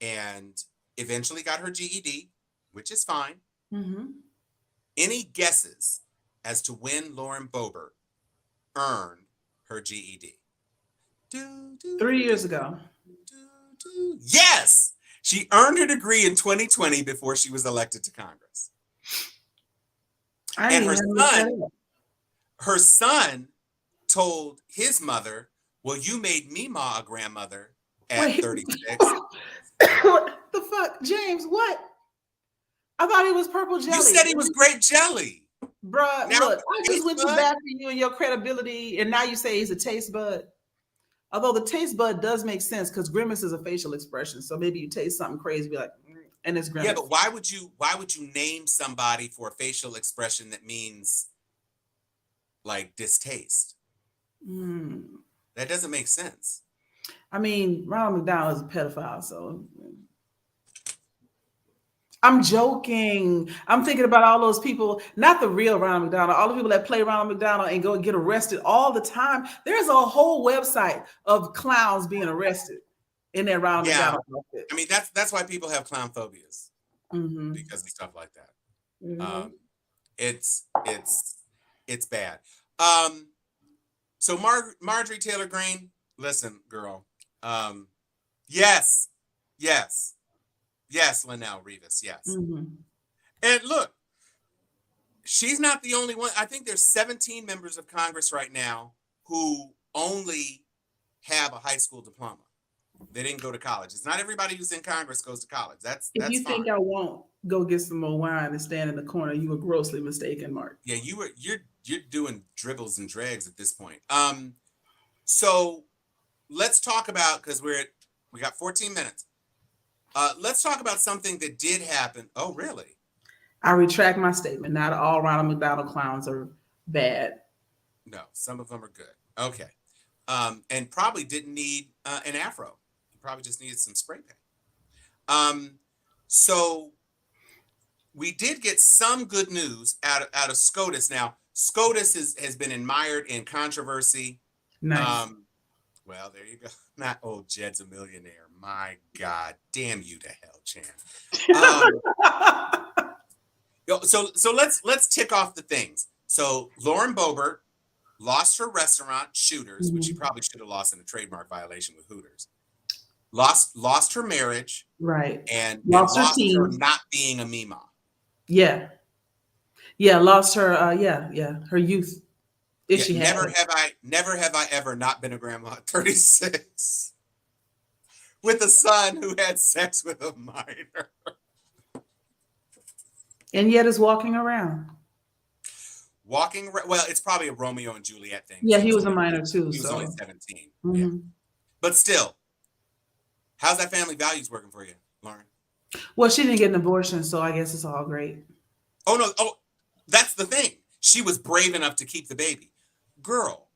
and eventually got her GED, which is fine. Any guesses as to when Lauren Boebert earned her GED? 3 years ago. Yes! She earned her degree in 2020 before she was elected to Congress. And her son told his mother, well, you made Meemaw a grandmother at 36. What the fuck? James, what? I thought he was purple jelly. You said he was grape jelly. Bruh, look, I just went to bat for you and your credibility, and now you say he's a taste bud. Although the taste bud does make sense because grimace is a facial expression. So maybe you taste something crazy, be like, and it's grimace. Yeah, but why would you name somebody for a facial expression that means like distaste? That doesn't make sense. I mean, Ronald McDonald is a pedophile, so I'm joking. I'm thinking about all those people, not the real Ronald McDonald, all the people that play Ronald McDonald and go get arrested all the time. There's a whole website of clowns being arrested in that Ronald McDonald outfit. I mean, that's why people have clown phobias because of stuff like that. It's bad. So Marjorie Taylor Greene, listen, girl. Yes, Linnell Rivas, yes. And look, she's not the only one. I think there's 17 members of Congress right now who only have a high school diploma. They didn't go to college. It's not everybody who's in Congress goes to college. That's If you fine. think I won't go get some more wine and stand in the corner, you were grossly mistaken, Mark. Yeah, you're doing dribbles and drags at this point. So let's talk about, because we got 14 minutes. Let's talk about something that did happen. Oh, really? I retract my statement. Not all Ronald McDonald clowns are bad. No, some of them are good. Okay. And probably didn't need an afro. He probably just needed some spray paint. So we did get some good news out of SCOTUS. Now, SCOTUS has been admired in controversy. Nice. Well, there you go. Not old Jed's a millionaire. My God, damn you to hell, Chan. So let's tick off the things. So Lauren Boebert lost her restaurant, Shooters, which she probably should have lost in a trademark violation with Hooters. Lost her marriage, Right. and Lost her her teens. not being a Mima. Yeah. Yeah, lost her her youth. If she had Never have I ever not been a grandma at 36 with a son who had sex with a minor. And yet is walking around. Well, it's probably a Romeo and Juliet thing. Yeah, he was a minor too. He was only 17. Mhm. Yeah. But still, how's that family values working for you, Lauren? Well, she didn't get an abortion, so I guess it's all great. Oh, no. Oh, that's the thing. She was brave enough to keep the baby. Girl,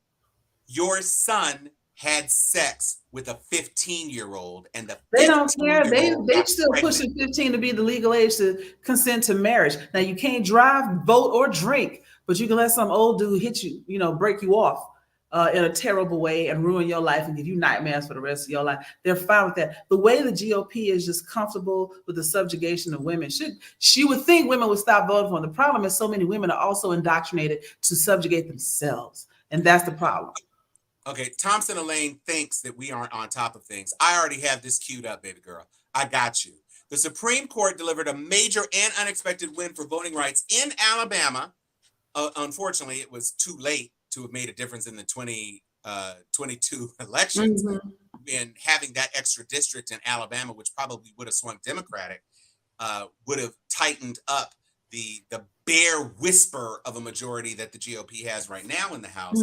your son had sex with a 15-year-old, and They don't care. They got still pregnant. pushing 15 to be the legal age to consent to marriage. Now you can't drive, vote, or drink, but you can let some old dude hit you, break you off in a terrible way and ruin your life and give you nightmares for the rest of your life. They're fine with that. The way the GOP is just comfortable with the subjugation of women, she would think women would stop voting for them. The problem is so many women are also indoctrinated to subjugate themselves, and that's the problem. Okay, Thompson Elaine thinks that we aren't on top of things. I already have this queued up, baby girl. I got you. The Supreme Court delivered a major and unexpected win for voting rights in Alabama. Unfortunately, it was too late to have made a difference in the 2022 elections. And having that extra district in Alabama, which probably would have swung Democratic, would have tightened up the bare whisper of a majority that the GOP has right now in the House.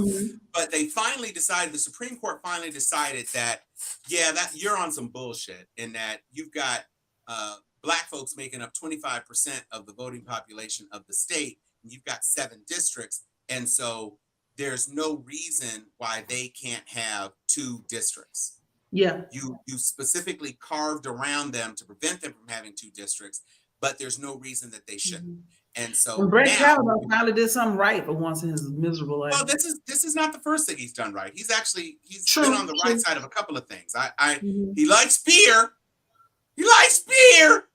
But the Supreme Court finally decided that, that you're on some bullshit, in that you've got Black folks making up 25% of the voting population of the state, and you've got 7 districts. And so there's no reason why they can't have 2 districts. Yeah. You specifically carved around them to prevent them from having 2 districts, but there's no reason that they shouldn't. And so Brett Kavanaugh finally did something right for once in his miserable life. Well, this is not the first thing he's done right. He's been on the right side of a couple of things. He likes beer. He likes beer,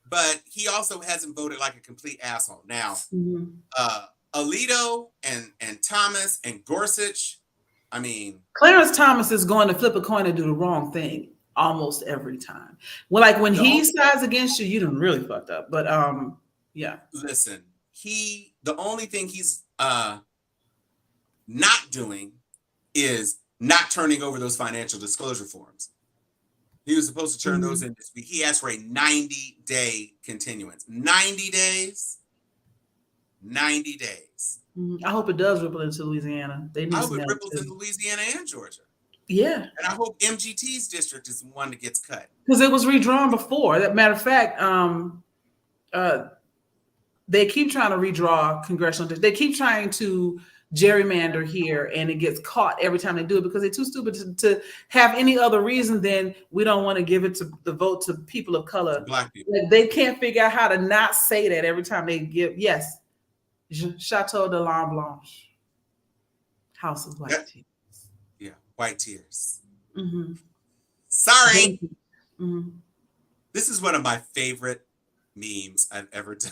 but he also hasn't voted like a complete asshole. Now, Alito and Thomas and Gorsuch, I mean, Clarence Thomas is going to flip a coin and do the wrong thing almost every time. Well, like when he sides against you done really fucked up. But yeah. Listen, the only thing he's not doing is not turning over those financial disclosure forms. He was supposed to turn those in this week. He asked for a 90-day continuance. 90 days. 90 days. I hope it does ripple into Louisiana. I hope it ripples in Louisiana and Georgia. Yeah. And I hope MGT's district is the one that gets cut. Because it was redrawn before. That matter of fact, they keep trying to redraw congressional districts. They keep trying to gerrymander here, and it gets caught every time they do it because they're too stupid to have any other reason than we don't want to give it to the vote to people of color. Black people. Like, they can't figure out how to not say that every time they give. Yes. Chateau de la Blanche. House of White Tears. Yeah, white tears. Sorry. This is one of my favorite memes I've ever done.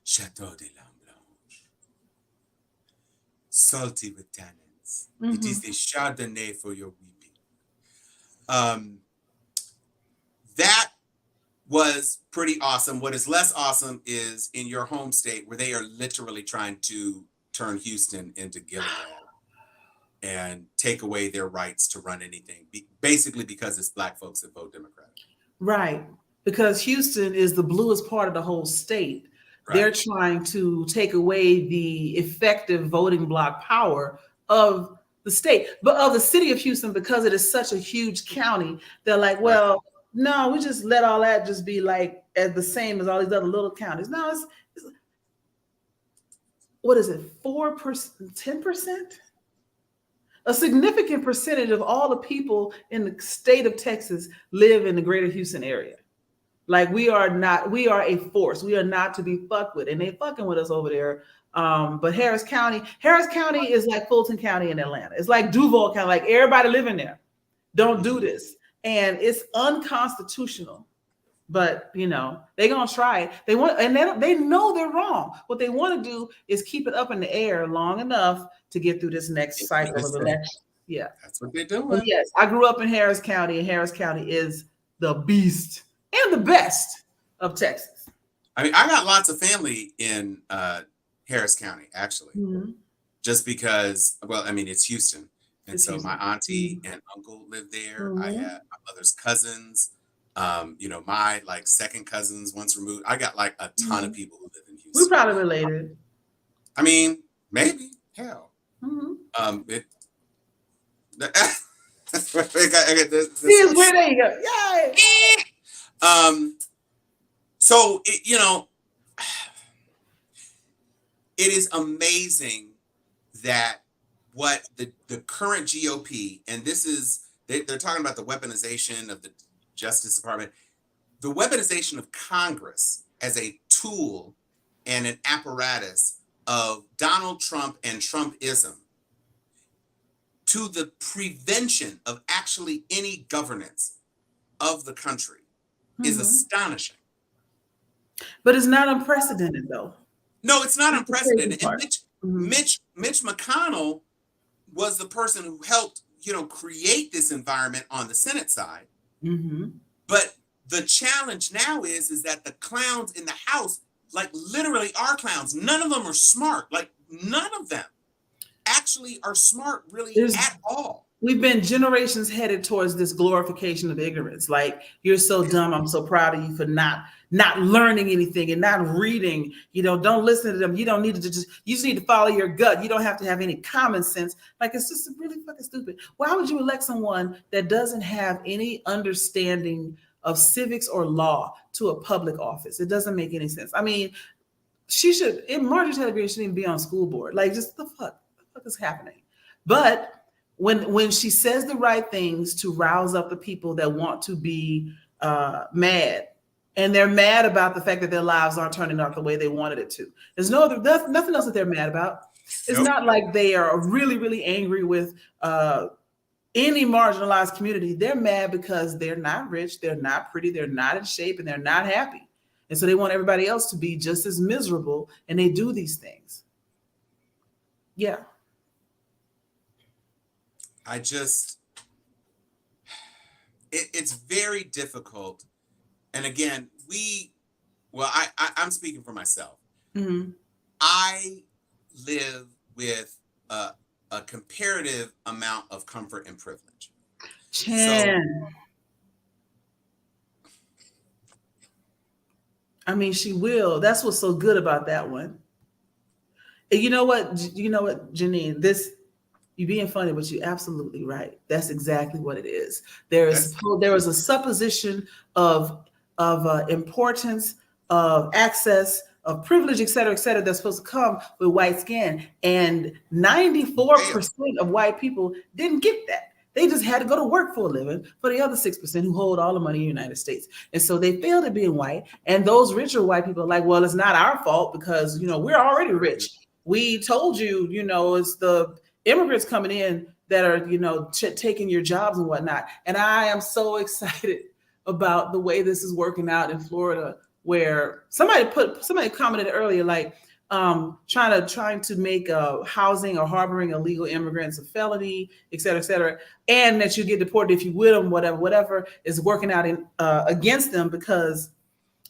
Chateau de la Blanche. Salty with tannins. It is the Chardonnay for your weeping. That was pretty awesome. What is less awesome is in your home state, where they are literally trying to turn Houston into Gilead. and take away their rights to run anything, basically because it's Black folks that vote Democratic. Right. Because Houston is the bluest part of the whole state. Right. They're trying to take away the effective voting bloc power of the state, but of the city of Houston, because it is such a huge county. They're like, well, no, we just let all that just be like as the same as all these other little counties. No, it's what is it, 4%, 10%? A significant percentage of all the people in the state of Texas live in the greater Houston area. Like we are a force. We are not to be fucked with. And they fucking with us over there. But Harris County is like Fulton County in Atlanta. It's like Duval County, like everybody living there. Don't do this. And it's unconstitutional. But they're gonna try it. They know they're wrong. What they want to do is keep it up in the air long enough to get through this next cycle of election. Yeah, that's what they're doing. But yes, I grew up in Harris County, and Harris County is the beast and the best of Texas. I mean, I got lots of family in Harris County, actually, just because. Well, I mean, it's Houston, and so my auntie and uncle live there. I have my mother's cousins. My like second cousins once removed. I got like a ton of people who live in Houston. We're probably related. I mean, maybe. Hell. There you go. Yay! So it is amazing that what the current GOP, and this is they're talking about the weaponization of the Justice Department, the weaponization of Congress as a tool and an apparatus of Donald Trump and Trumpism to the prevention of actually any governance of the country is astonishing. But it's not unprecedented, though. No, it's not unprecedented. And Mitch McConnell was the person who helped, create this environment on the Senate side. But the challenge now is that the clowns in the House, like literally are clowns. None of them are smart. Like none of them actually are smart really at all. We've been generations headed towards this glorification of ignorance. Like, you're so dumb. I'm so proud of you for not learning anything and not reading. Don't listen to them. You don't need to you just need to follow your gut. You don't have to have any common sense. Like, it's just really fucking stupid. Why would you elect someone that doesn't have any understanding of civics or law to a public office? It doesn't make any sense. I mean, Marjorie Taylor Greene shouldn't even be on school board. Like, just the fuck is happening? But when she says the right things to rouse up the people that want to be mad, and they're mad about the fact that their lives aren't turning out the way they wanted it to. There's nothing else that they're mad about. It's not like they are really, really angry with any marginalized community. They're mad because they're not rich, they're not pretty, they're not in shape, and they're not happy. And so they want everybody else to be just as miserable, and they do these things. Yeah. It's very difficult. And again, I'm speaking for myself. I live with a comparative amount of comfort and privilege. I mean, she will. That's what's so good about that one. And you know what, Janine, you're being funny, but you're absolutely right. That's exactly what it is. There is a supposition of importance, of access, of privilege, et cetera, that's supposed to come with white skin. And 94% of white people didn't get that. They just had to go to work for a living for the other 6% who hold all the money in the United States. And so they failed at being white. And those richer white people are like, well, it's not our fault because, we're already rich. We told you, it's the immigrants coming in that are, taking your jobs and whatnot. And I am so excited about the way this is working out in Florida, where somebody commented earlier, like trying to make housing or harboring illegal immigrants a felony, et cetera, and that you get deported if you with them, whatever is working out against them, because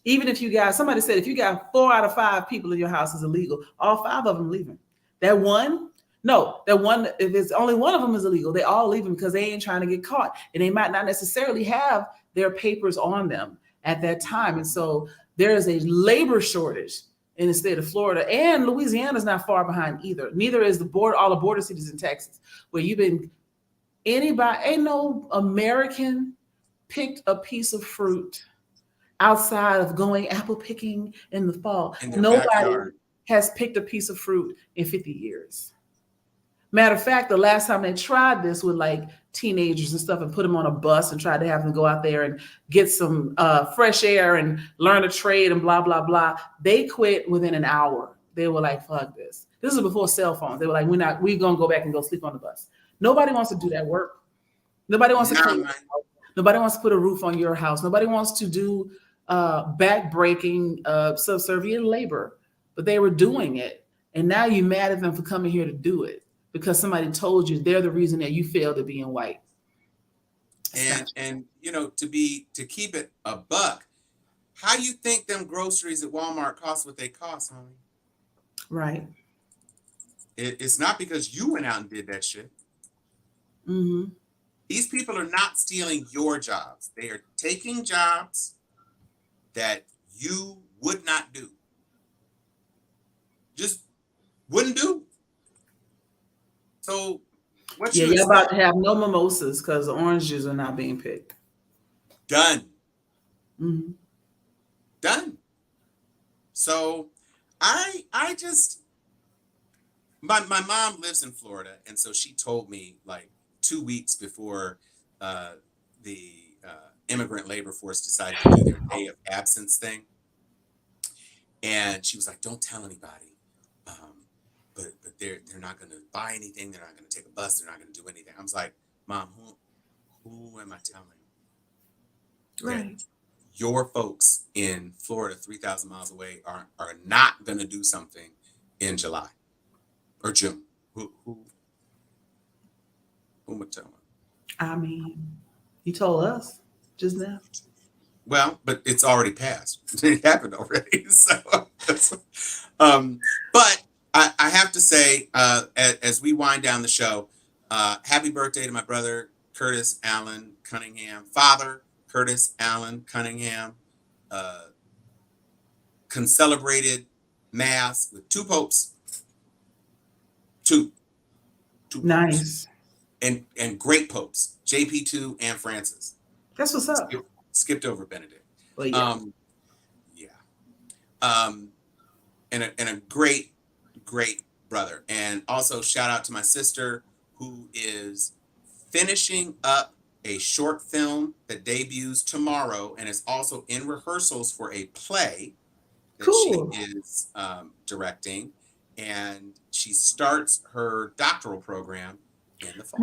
even if somebody said if you got 4 out of 5 people in your house is illegal, all 5 of them leaving. That one No, that one, if it's only one of them is illegal, they all leave them because they ain't trying to get caught. And they might not necessarily have their papers on them at that time. And so there is a labor shortage in the state of Florida, and Louisiana's not far behind either. Neither is all the border cities in Texas, where ain't no American picked a piece of fruit outside of going apple picking in the fall. Nobody has picked a piece of fruit in 50 years. Matter of fact, the last time they tried this with like teenagers and stuff and put them on a bus and tried to have them go out there and get some fresh air and learn a trade and blah, blah, blah, they quit within an hour. They were like, fuck this. This is before cell phones. They were like, we're going to go back and go sleep on the bus. Nobody wants to do that work. Nobody wants to clean. Nobody wants to put a roof on your house. Nobody wants to do back-breaking subservient labor. But they were doing it. And now you're mad at them for coming here to do it because somebody told you they're the reason that you failed at being white. And you know, to keep it a buck, how you think them groceries at Walmart cost what they cost, honey? Right. It's not because you went out and did that shit. Mm-hmm. These people are not stealing your jobs. They are taking jobs that you would not do. Just wouldn't do. So what you you're about to have no mimosas because the oranges are not being picked. Done. Mm-hmm. Done. So I just my mom lives in Florida, and so she told me like 2 weeks before the immigrant labor force decided to do their day of absence thing. And she was like, don't tell anybody. But they're not going to buy anything. They're not going to take a bus. They're not going to do anything. I was like, Mom, who am I telling? Right. That your folks in Florida, 3,000 miles away, are not going to do something in July or June. Who am I telling? I mean, you told us just now. Well, but it's already passed. It happened already. So, but I have to say, as we wind down the show, happy birthday to my brother, Curtis Allen Cunningham, father, Curtis Allen Cunningham, concelebrated mass with two popes, two Nice. popes, and great popes, JP2 and Francis. That's what's up. Skipped over Benedict. Well, yeah. And a great brother. And also shout out to my sister, who is finishing up a short film that debuts tomorrow and is also in rehearsals for a play that Cool. she is directing. And she starts her doctoral program in the fall.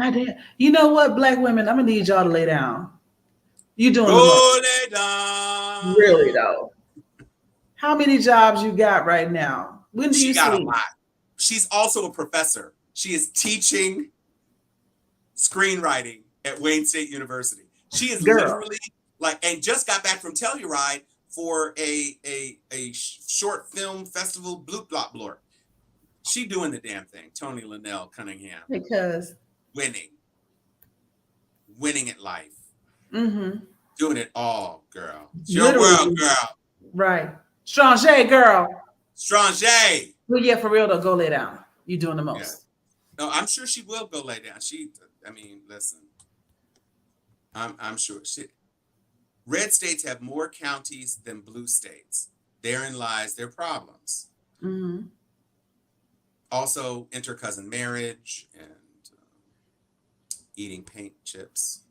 You know what, Black women, I'm gonna need y'all to lay down. You doing lay down. Really though? How many jobs you got right now? When do you got sleep? a lot. She's also a professor. She is teaching screenwriting at Wayne State University. She is literally like, and just got back from Telluride for a short film festival, Blue Block Blur. She doing the damn thing. Tony Linnell Cunningham. Because winning at life. Mm-hmm. Doing it all, girl. It's your world, girl. Right. Stranger, girl. Stranger. Well, yeah, for real though, go lay down. You're doing the most. Yeah. No, I'm sure she will go lay down. Listen. I'm sure red states have more counties than blue states. Therein lies their problems. Mm-hmm. Also, intercousin marriage and eating paint chips.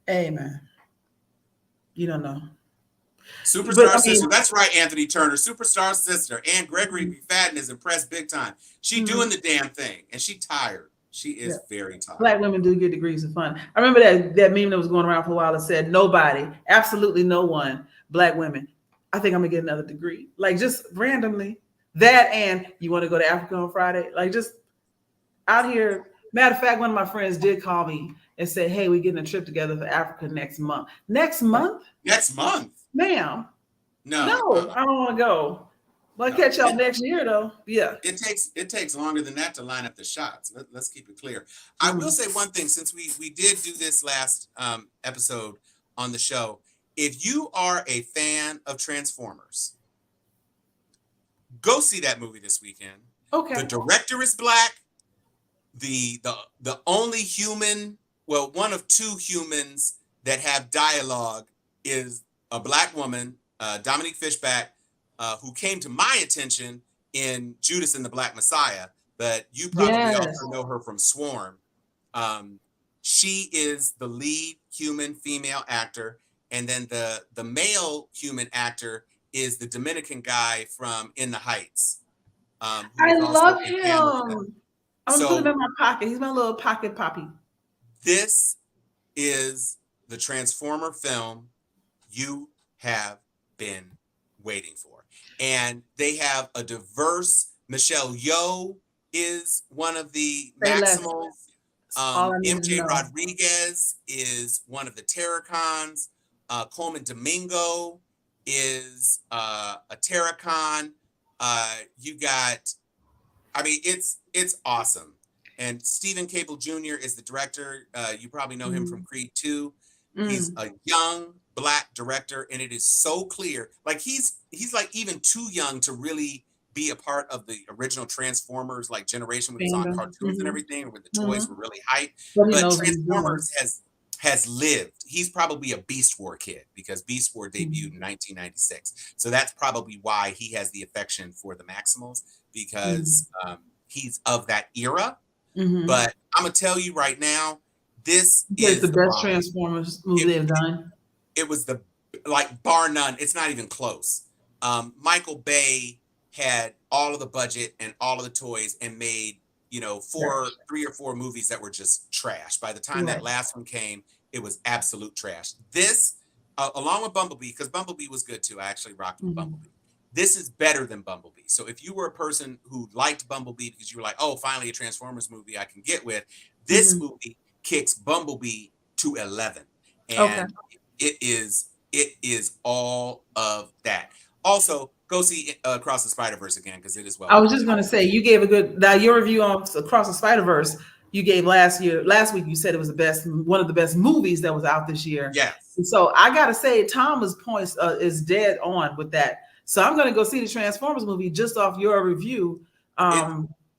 Hey, man. You don't know. Superstar sister. That's right, Anthony Turner. Superstar sister. Ann Gregory McFadden is impressed big time. She doing the damn thing. And she tired. She is very tired. Black women do get degrees of fun. I remember that meme that was going around for a while that said, nobody, absolutely no one, Black women, I think I'm going to get another degree. Like just randomly. That and you want to go to Africa on Friday? Like just out here. Matter of fact, one of my friends did call me and say, hey, we're getting a trip together for Africa next month. Next month? Next month? Ma'am. No. I don't want to go. Might catch y'all next year though. Yeah. It takes longer than that to line up the shots. Let's keep it clear. I will say one thing, since we did do this last episode on the show. If you are a fan of Transformers, go see that movie this weekend. Okay. The director is Black. The only human, well, one of two humans that have dialogue is a Black woman, Dominique Fishback, who came to my attention in Judas and the Black Messiah, but you probably also know her from Swarm. She is the lead human female actor, and then the male human actor is the Dominican guy from In the Heights. I love him. I'm gonna put him in my pocket. He's my little pocket poppy. This is the Transformer film you have been waiting for. And they have a diverse, Michelle Yeoh is one of the Maximals. MJ Rodriguez is one of the Terracons. Coleman Domingo is a Terracon. You got, I mean, it's awesome. And Stephen Cable Jr. is the director. You probably know him from Creed 2. He's a young Black director, and it is so clear. Like he's like even too young to really be a part of the original Transformers like generation when it's on cartoons and everything, or when the toys were really hyped. But Transformers has lived. He's probably a Beast War kid because Beast War debuted in 1996. So that's probably why he has the affection for the Maximals, because he's of that era. But I'm gonna tell you right now, this is the best Transformers movie they've done. It was the, like, bar none. It's not even close. Michael Bay had all of the budget and all of the toys and made, you know, 3 or 4 movies that were just trash. By the time that last one came, it was absolute trash. This, along with Bumblebee, because Bumblebee was good too. I actually rocked with Bumblebee. This is better than Bumblebee. So if you were a person who liked Bumblebee because you were like, oh, finally a Transformers movie I can get with, this movie kicks Bumblebee to 11. And it is all of that. Also, go see Across the Spider-Verse again, because it is well. I was just going to say, you gave a good, now your review on Across the Spider-Verse, you gave last week, you said it was one of the best movies that was out this year. Yes. And so I got to say, Thomas' points is dead on with that. So I'm going to go see the Transformers movie just off your review.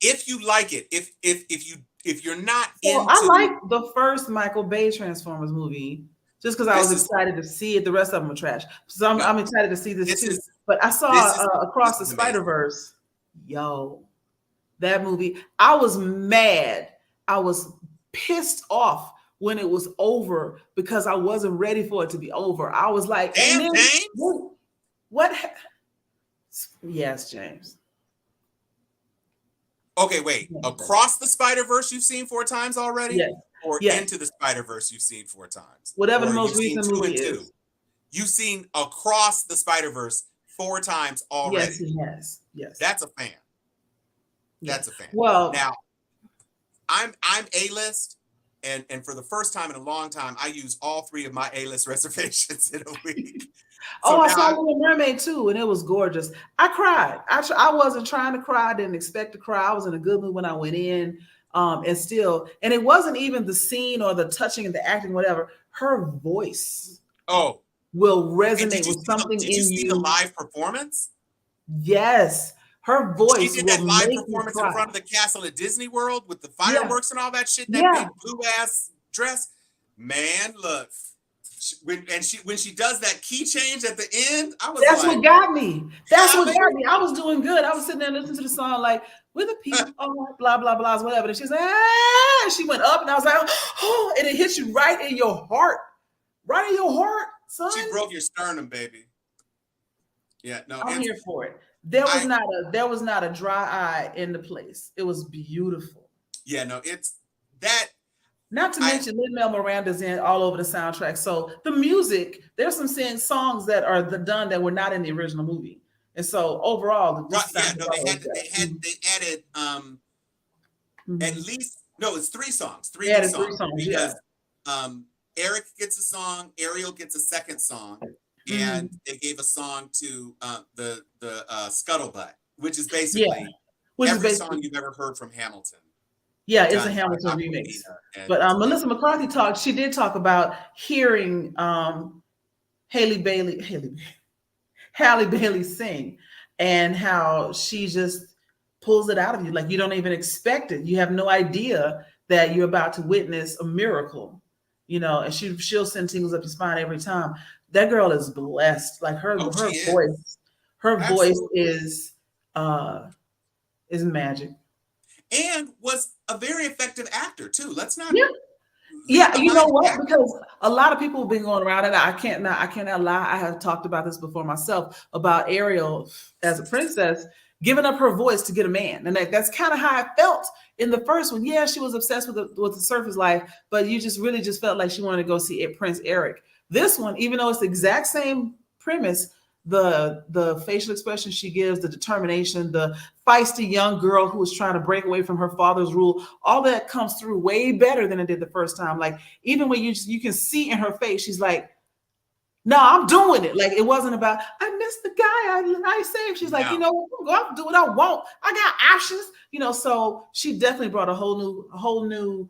If you like it, if you're not into, I like the first Michael Bay Transformers movie just because I was excited to see it. The rest of them are trash. So I'm excited to see this too. But I saw Across the Spider-Verse. Yo, that movie. I was mad. I was pissed off when it was over because I wasn't ready for it to be over. I was like, damn, James. What? Yes, James. Okay, wait. Across the Spider-Verse you've seen 4 times already? Yes. Or Into the Spider-Verse you've seen 4 times? Whatever the most recent movie is. You've seen Across the Spider-Verse 4 times already. Yes, he has. Yes. That's a fan. That's a fan. Well, now I'm A-list, and for the first time in a long time, I use all 3 of my A-list reservations in a week. So I saw Little Mermaid too, and it was gorgeous. I cried. I wasn't trying to cry. I didn't expect to cry. I was in a good mood when I went in. And it wasn't even the scene or the touching and the acting, whatever. Her voice will resonate with something in you. Did you see the live performance? Yes. Her voice. She did that live performance in front of the castle at Disney World with the fireworks and all that shit, that big blue ass dress. Man, look. When she does that key change at the end, I was That's what got me. That's what got me. I was doing good. I was sitting there listening to the song like, with the people, blah, blah, blah, whatever. And she's like, she went up, and I was like, oh, and it hit you right in your heart. Right in your heart, son. She broke your sternum, baby. Yeah, no. I'm here for it. There was not a dry eye in the place. It was beautiful. Yeah, no, it's that. Not to mention Lin-Manuel Miranda's in all over the soundtrack. So the music, there's some songs that are done that were not in the original movie. And so overall, they added at least it's 3 songs. 3 songs because Eric gets a song, Ariel gets a second song, and they gave a song to the Scuttlebutt, which is Yeah, basically which is every basically, song you've ever heard from Hamilton yeah, it's a done by Hamilton remix. Aquafina. And But Melissa McCarthy talked. She did talk about hearing Halle Bailey sing, and how she just pulls it out of you like you don't even expect it. You have no idea that you're about to witness a miracle, and she'll send tingles up your spine every time. That girl is blessed. Like her oh, she is. voice, her voice Absolutely. is magic. And was a very effective actor too. Let's not Yeah, you know what? Because a lot of people have been going around, and I cannot lie. I have talked about this before myself about Ariel as a princess giving up her voice to get a man, and that's kind of how I felt in the first one. Yeah, she was obsessed with the surface life, but you just really just felt like she wanted to go see Prince Eric. This one, even though it's the exact same premise, the facial expression she gives, the determination, the feisty young girl who was trying to break away from her father's rule, all that comes through way better than it did the first time. Like, even when you can see in her face, she's like, no, I'm doing it. Like, it wasn't about, I missed the guy I saved. She's like, No. I'm going to do what I want. I got options, so she definitely brought a whole new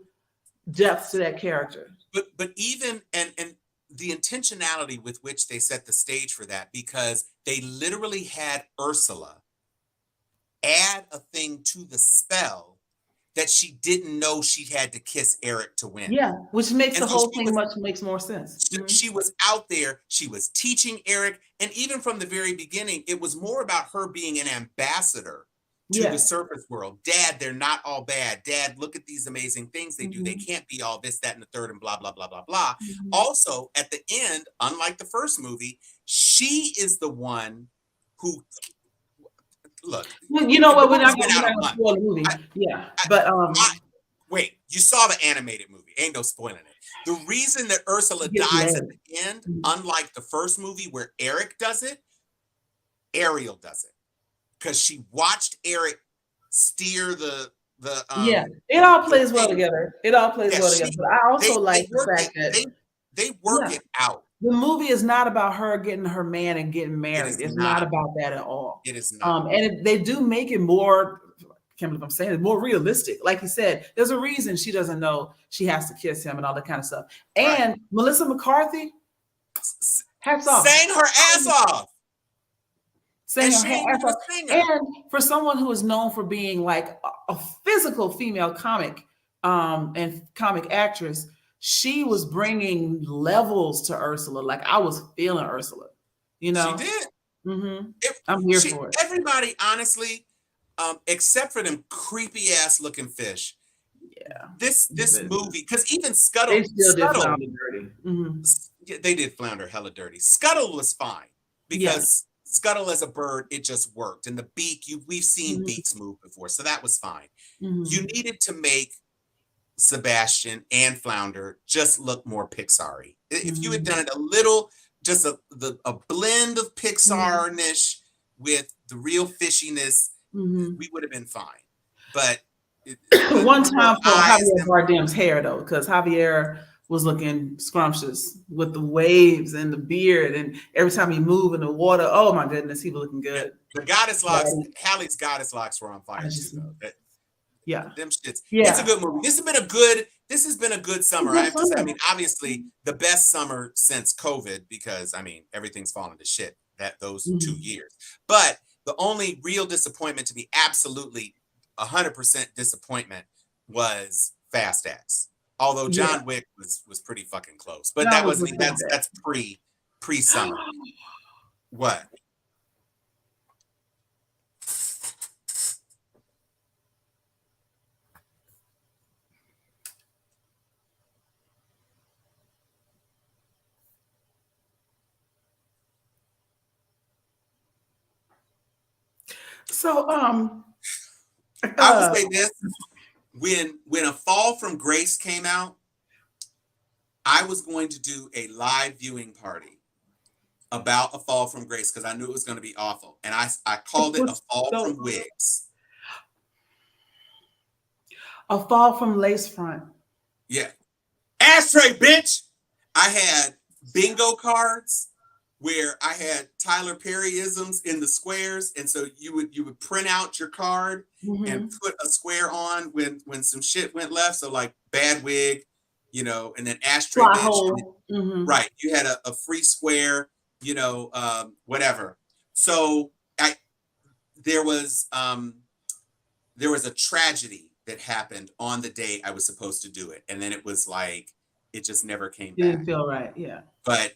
depth to that character. But even and the intentionality with which they set the stage for that, because they literally had Ursula add a thing to the spell that she didn't know she had to kiss Eric to win. Yeah, which makes And the so whole thing makes more sense. She was out there, she was teaching Eric, and even from the very beginning, it was more about her being an ambassador to the surface world. Dad, they're not all bad. Dad, look at these amazing things they do. They can't be all this, that, and the third, and blah, blah, blah, blah, blah. Also, at the end, unlike the first movie, she is the one who, look. You know what? We're not going to spoil the movie. Wait, you saw the animated movie. Ain't no spoiling it. The reason that Ursula dies at the end, unlike the first movie where Eric does it, Ariel does it. Because she watched Eric steer the it all plays well together. It all plays well together. But I also like the fact that they work it out. The movie is not about her getting her man and getting married. It's not about that at all. It is not. And they do make it more, I can't believe I'm saying it, more realistic. Like you said, there's a reason she doesn't know she has to kiss him and all that kind of stuff. And Melissa McCarthy, hats off. Sang her ass off. And for someone who is known for being like a physical female comic and comic actress, she was bringing levels to Ursula. Like, I was feeling Ursula, She did. I'm here for it. Everybody, honestly, except for them creepy ass looking fish. Yeah. This movie, because even Scuttle, they still did flounder dirty. They did flounder hella dirty. Scuttle was fine because Scuttle as a bird, it just worked. And the beak, we've seen beaks move before, so that was fine. You needed to make Sebastian and Flounder just look more Pixar-y. If you had done it a little, just a blend of Pixar-ish with the real fishiness, we would have been fine. But one time for Javier Bardem's hair, though, because Javier was looking scrumptious with the waves and the beard, and every time he moved in the water, oh my goodness, he was looking good. The goddess locks, Hallie's goddess locks were on fire too, though. Them shits. It's a good movie. This has been a good summer. I have to say, I mean, obviously the best summer since COVID, because I mean everything's fallen to shit those 2 years. But the only real disappointment to me, absolutely 100% disappointment, was Fast X. Although John Wick was pretty fucking close, but that's pre-summer. What? So I will say this: when A Fall from Grace came out, I was going to do a live viewing party about A Fall from Grace because I knew it was going to be awful, and I called it A Fall from Wigs. A Fall from Lace Front. Yeah, ashtray, bitch. I had bingo cards where I had Tyler Perry-isms in the squares, and so you would print out your card and put a square on when some shit went left. So like bad wig, you know, and then ashtray bitch. Right, you had a free square, you know, whatever. So there was a tragedy that happened on the day I was supposed to do it, and then it was like it just never came back. Didn't feel right, yeah. But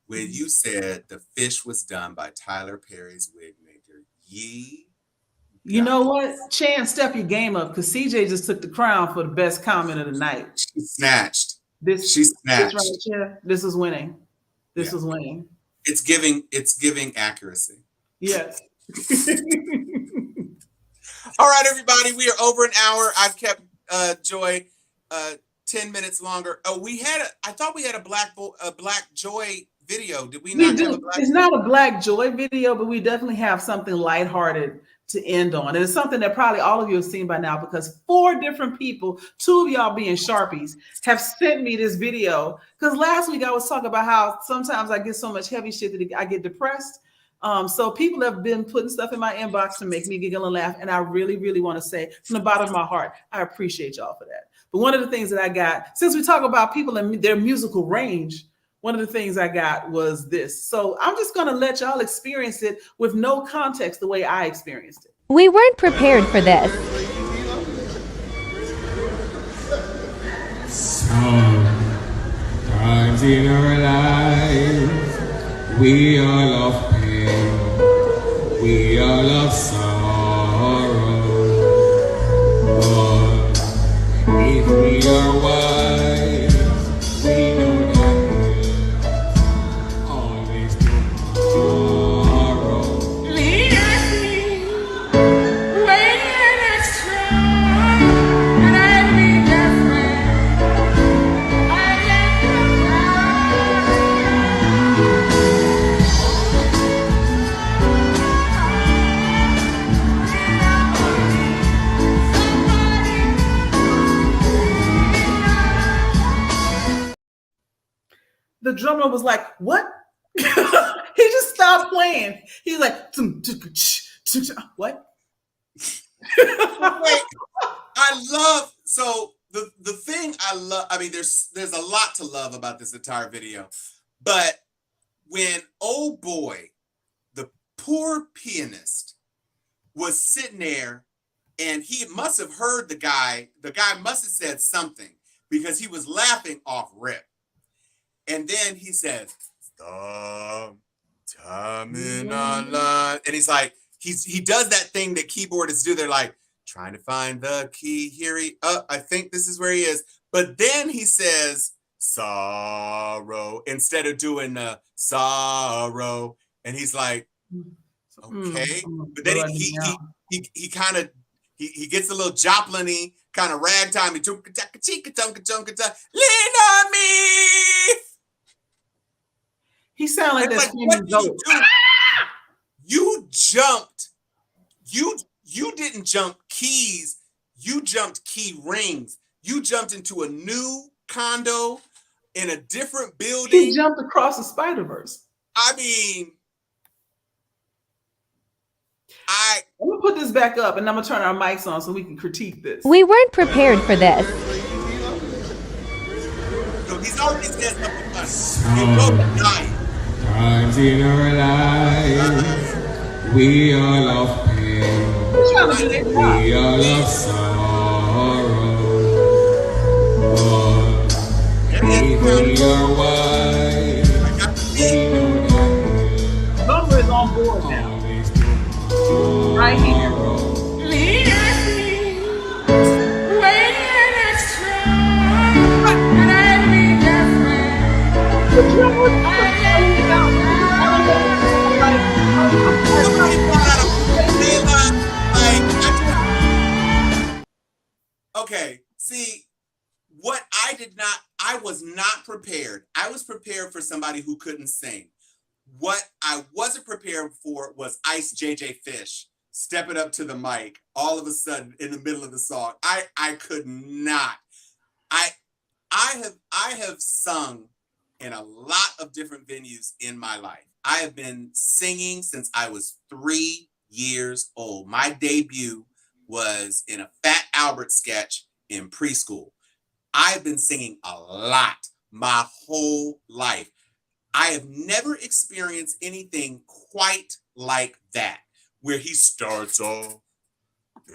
when you said The Fish was done by Tyler Perry's wig maker, you know what? Chan, step your game up, because CJ just took the crown for the best comment of the night. She snatched. This right here, this is winning. This is winning. It's giving accuracy. Yes. All right, everybody, we are over an hour. I've kept Joy 10 minutes longer. Oh, I thought we had a Black Joy video. Did we not have a Black It's not a Black Joy video, but we definitely have something lighthearted to end on. And it's something that probably all of you have seen by now, because 4 different people, 2 of y'all being Sharpies, have sent me this video. Because last week I was talking about how sometimes I get so much heavy shit that I get depressed. So people have been putting stuff in my inbox to make me giggle and laugh. And I really, really want to say from the bottom of my heart, I appreciate y'all for that. But one of the things that I got, since we talk about people and their musical range, one of the things I got was this. So I'm just going to let y'all experience it with no context the way I experienced it. We weren't prepared for this. Sometimes in our lives, we all have pain, we all have sorrow. But if we are wise, we know that we'll always tomorrow. Lead us in, when you're not strong, and I'll be your friend. I'll let you The drummer was like, what? He just stopped playing. He's like, what? Wait, so the thing I love, I mean, there's a lot to love about this entire video, but when old boy, the poor pianist, was sitting there and he must have heard the guy must have said something, because he was laughing off rip. And then he says, and he's like, he does that thing that keyboardists do. They're like, trying to find the key here. I think this is where he is. But then he says, sorrow, instead of doing the sorrow. And he's like, okay. But then he kind of, he gets a little Joplin-y, kind of ragtime. Lean on me. He sounded like that screaming goat. You jumped. You didn't jump keys. You jumped key rings. You jumped into a new condo in a different building. He jumped across the Spider-Verse. I mean, I'm gonna put this back up and I'm gonna turn our mics on so we can critique this. We weren't prepared for this. So he's already said something funny. Times in our lives, we all have pain, we all have sorrow. But if we are wise, we know that Lumber is on board now. Right here. lead us in, when you're not strong, and I'll be your friend. Okay, see, I was not prepared. I was prepared for somebody who couldn't sing. What I wasn't prepared for was Ice JJ Fish stepping up to the mic all of a sudden in the middle of the song. I could not. I have sung in a lot of different venues in my life. I have been singing since I was 3 years old. My debut was in a Fat Albert sketch in preschool. I've been singing a lot my whole life. I have never experienced anything quite like that, where he starts off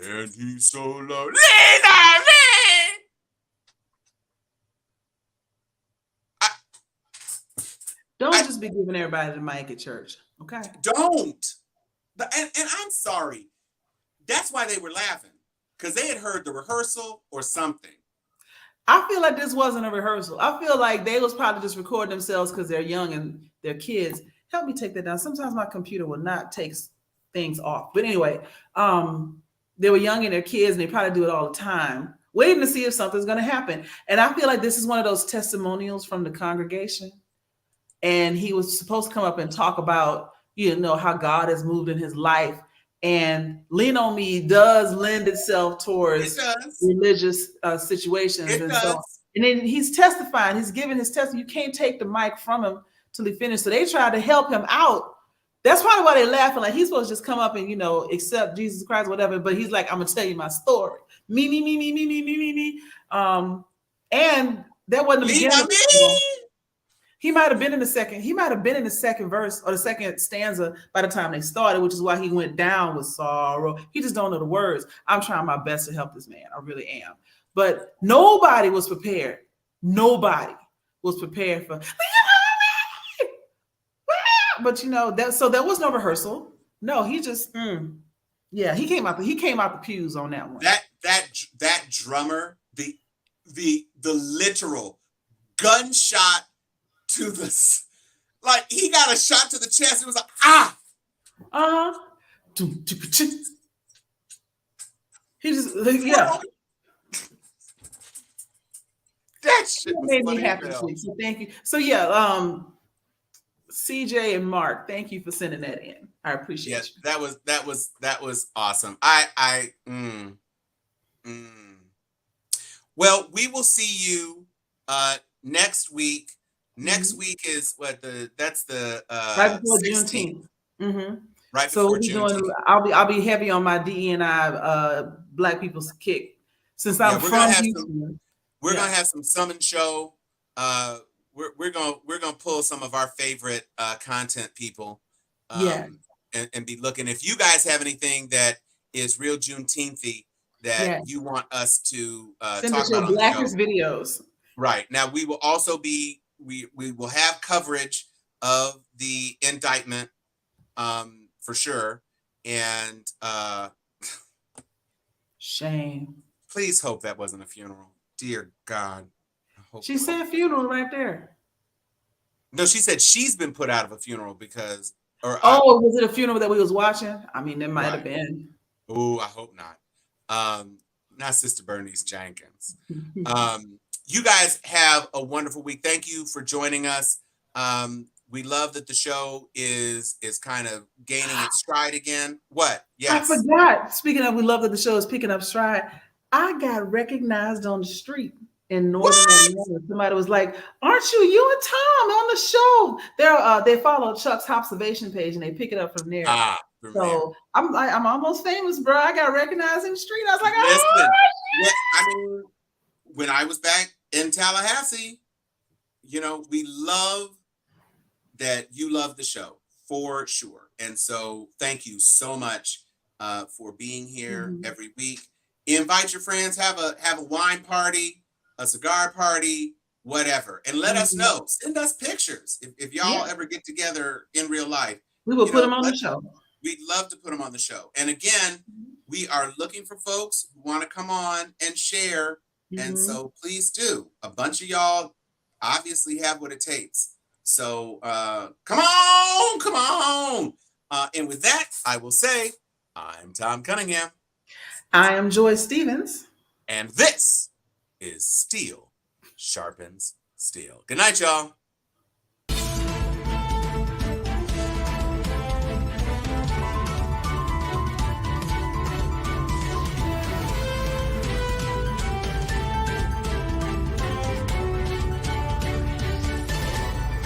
and he's so low. Don't just be giving everybody the mic at church, okay? Don't. And I'm sorry. That's why they were laughing, because they had heard the rehearsal or something. I feel like this wasn't a rehearsal. I feel like they was probably just recording themselves because they're young and they're kids. Help me take that down. Sometimes my computer will not take things off. But anyway, they were young and they're kids and they probably do it all the time, waiting to see if something's going to happen. And I feel like this is one of those testimonials from the congregation. And he was supposed to come up and talk about, how God has moved in his life. And Lean on Me does lend itself towards religious situations. And then he's testifying, he's giving his testimony. You can't take the mic from him till he finished. So they tried to help him out. That's probably why they're laughing. Like, he's supposed to just come up and, accept Jesus Christ, whatever. But he's like, I'm going to tell you my story. Me. And that wasn't the beginning. He might have been in the second verse or the second stanza by the time they started, which is why he went down with sorrow. He just don't know the words. I'm trying my best to help this man. I really am. But nobody was prepared. Nobody was prepared for. But so there was no rehearsal. No, he just he came out the pews on that one. That drummer, the literal gunshot to the, like, he got a shot to the chest. It was like, he just that shit made me happy. So thank you. So CJ and Mark, thank you for sending that in. I appreciate you. That was awesome. Well, we will see you next week. Next week is right before 16th. Juneteenth. Right before Juneteenth. I'll be heavy on my DE&I Black People's Kick since I'm from Houston. We're gonna have some summon show. We're gonna pull some of our favorite content people. And be looking. If you guys have anything that is real Juneteenth-y that you want us to send talk us your about Blackest videos. Right. Now we will also be we will have coverage of the indictment for sure. And shame. Please hope that wasn't a funeral. Dear God. She said funeral right there. No, she said she's been put out of a funeral because was it a funeral that we was watching? I mean, it might have been. Oh, I hope not. Not Sister Bernice Jenkins. You guys have a wonderful week. Thank you for joining us. We love that the show is kind of gaining its stride again. What? Yes. I forgot. Speaking of, we love that the show is picking up stride. I got recognized on the street in Northern Atlanta. Somebody was like, "Aren't you and Tom on the show?" They follow Chuck's observation page and they pick it up from there. So I'm almost famous, bro. I got recognized in the street. I was like, I mean, when I was back in Tallahassee, we love that you love the show for sure. And so thank you so much for being here every week. Invite your friends, have a wine party, a cigar party, whatever, and let us know. Send us pictures if y'all ever get together in real life. We will put them on the show. We'd love to put them on the show. And again, we are looking for folks who want to come on and share. And so please do. A bunch of y'all obviously have what it takes. So come on. And with that, I will say, I'm Tom Cunningham. I am Joy Stevens. And this is Steel Sharpens Steel. Good night, y'all.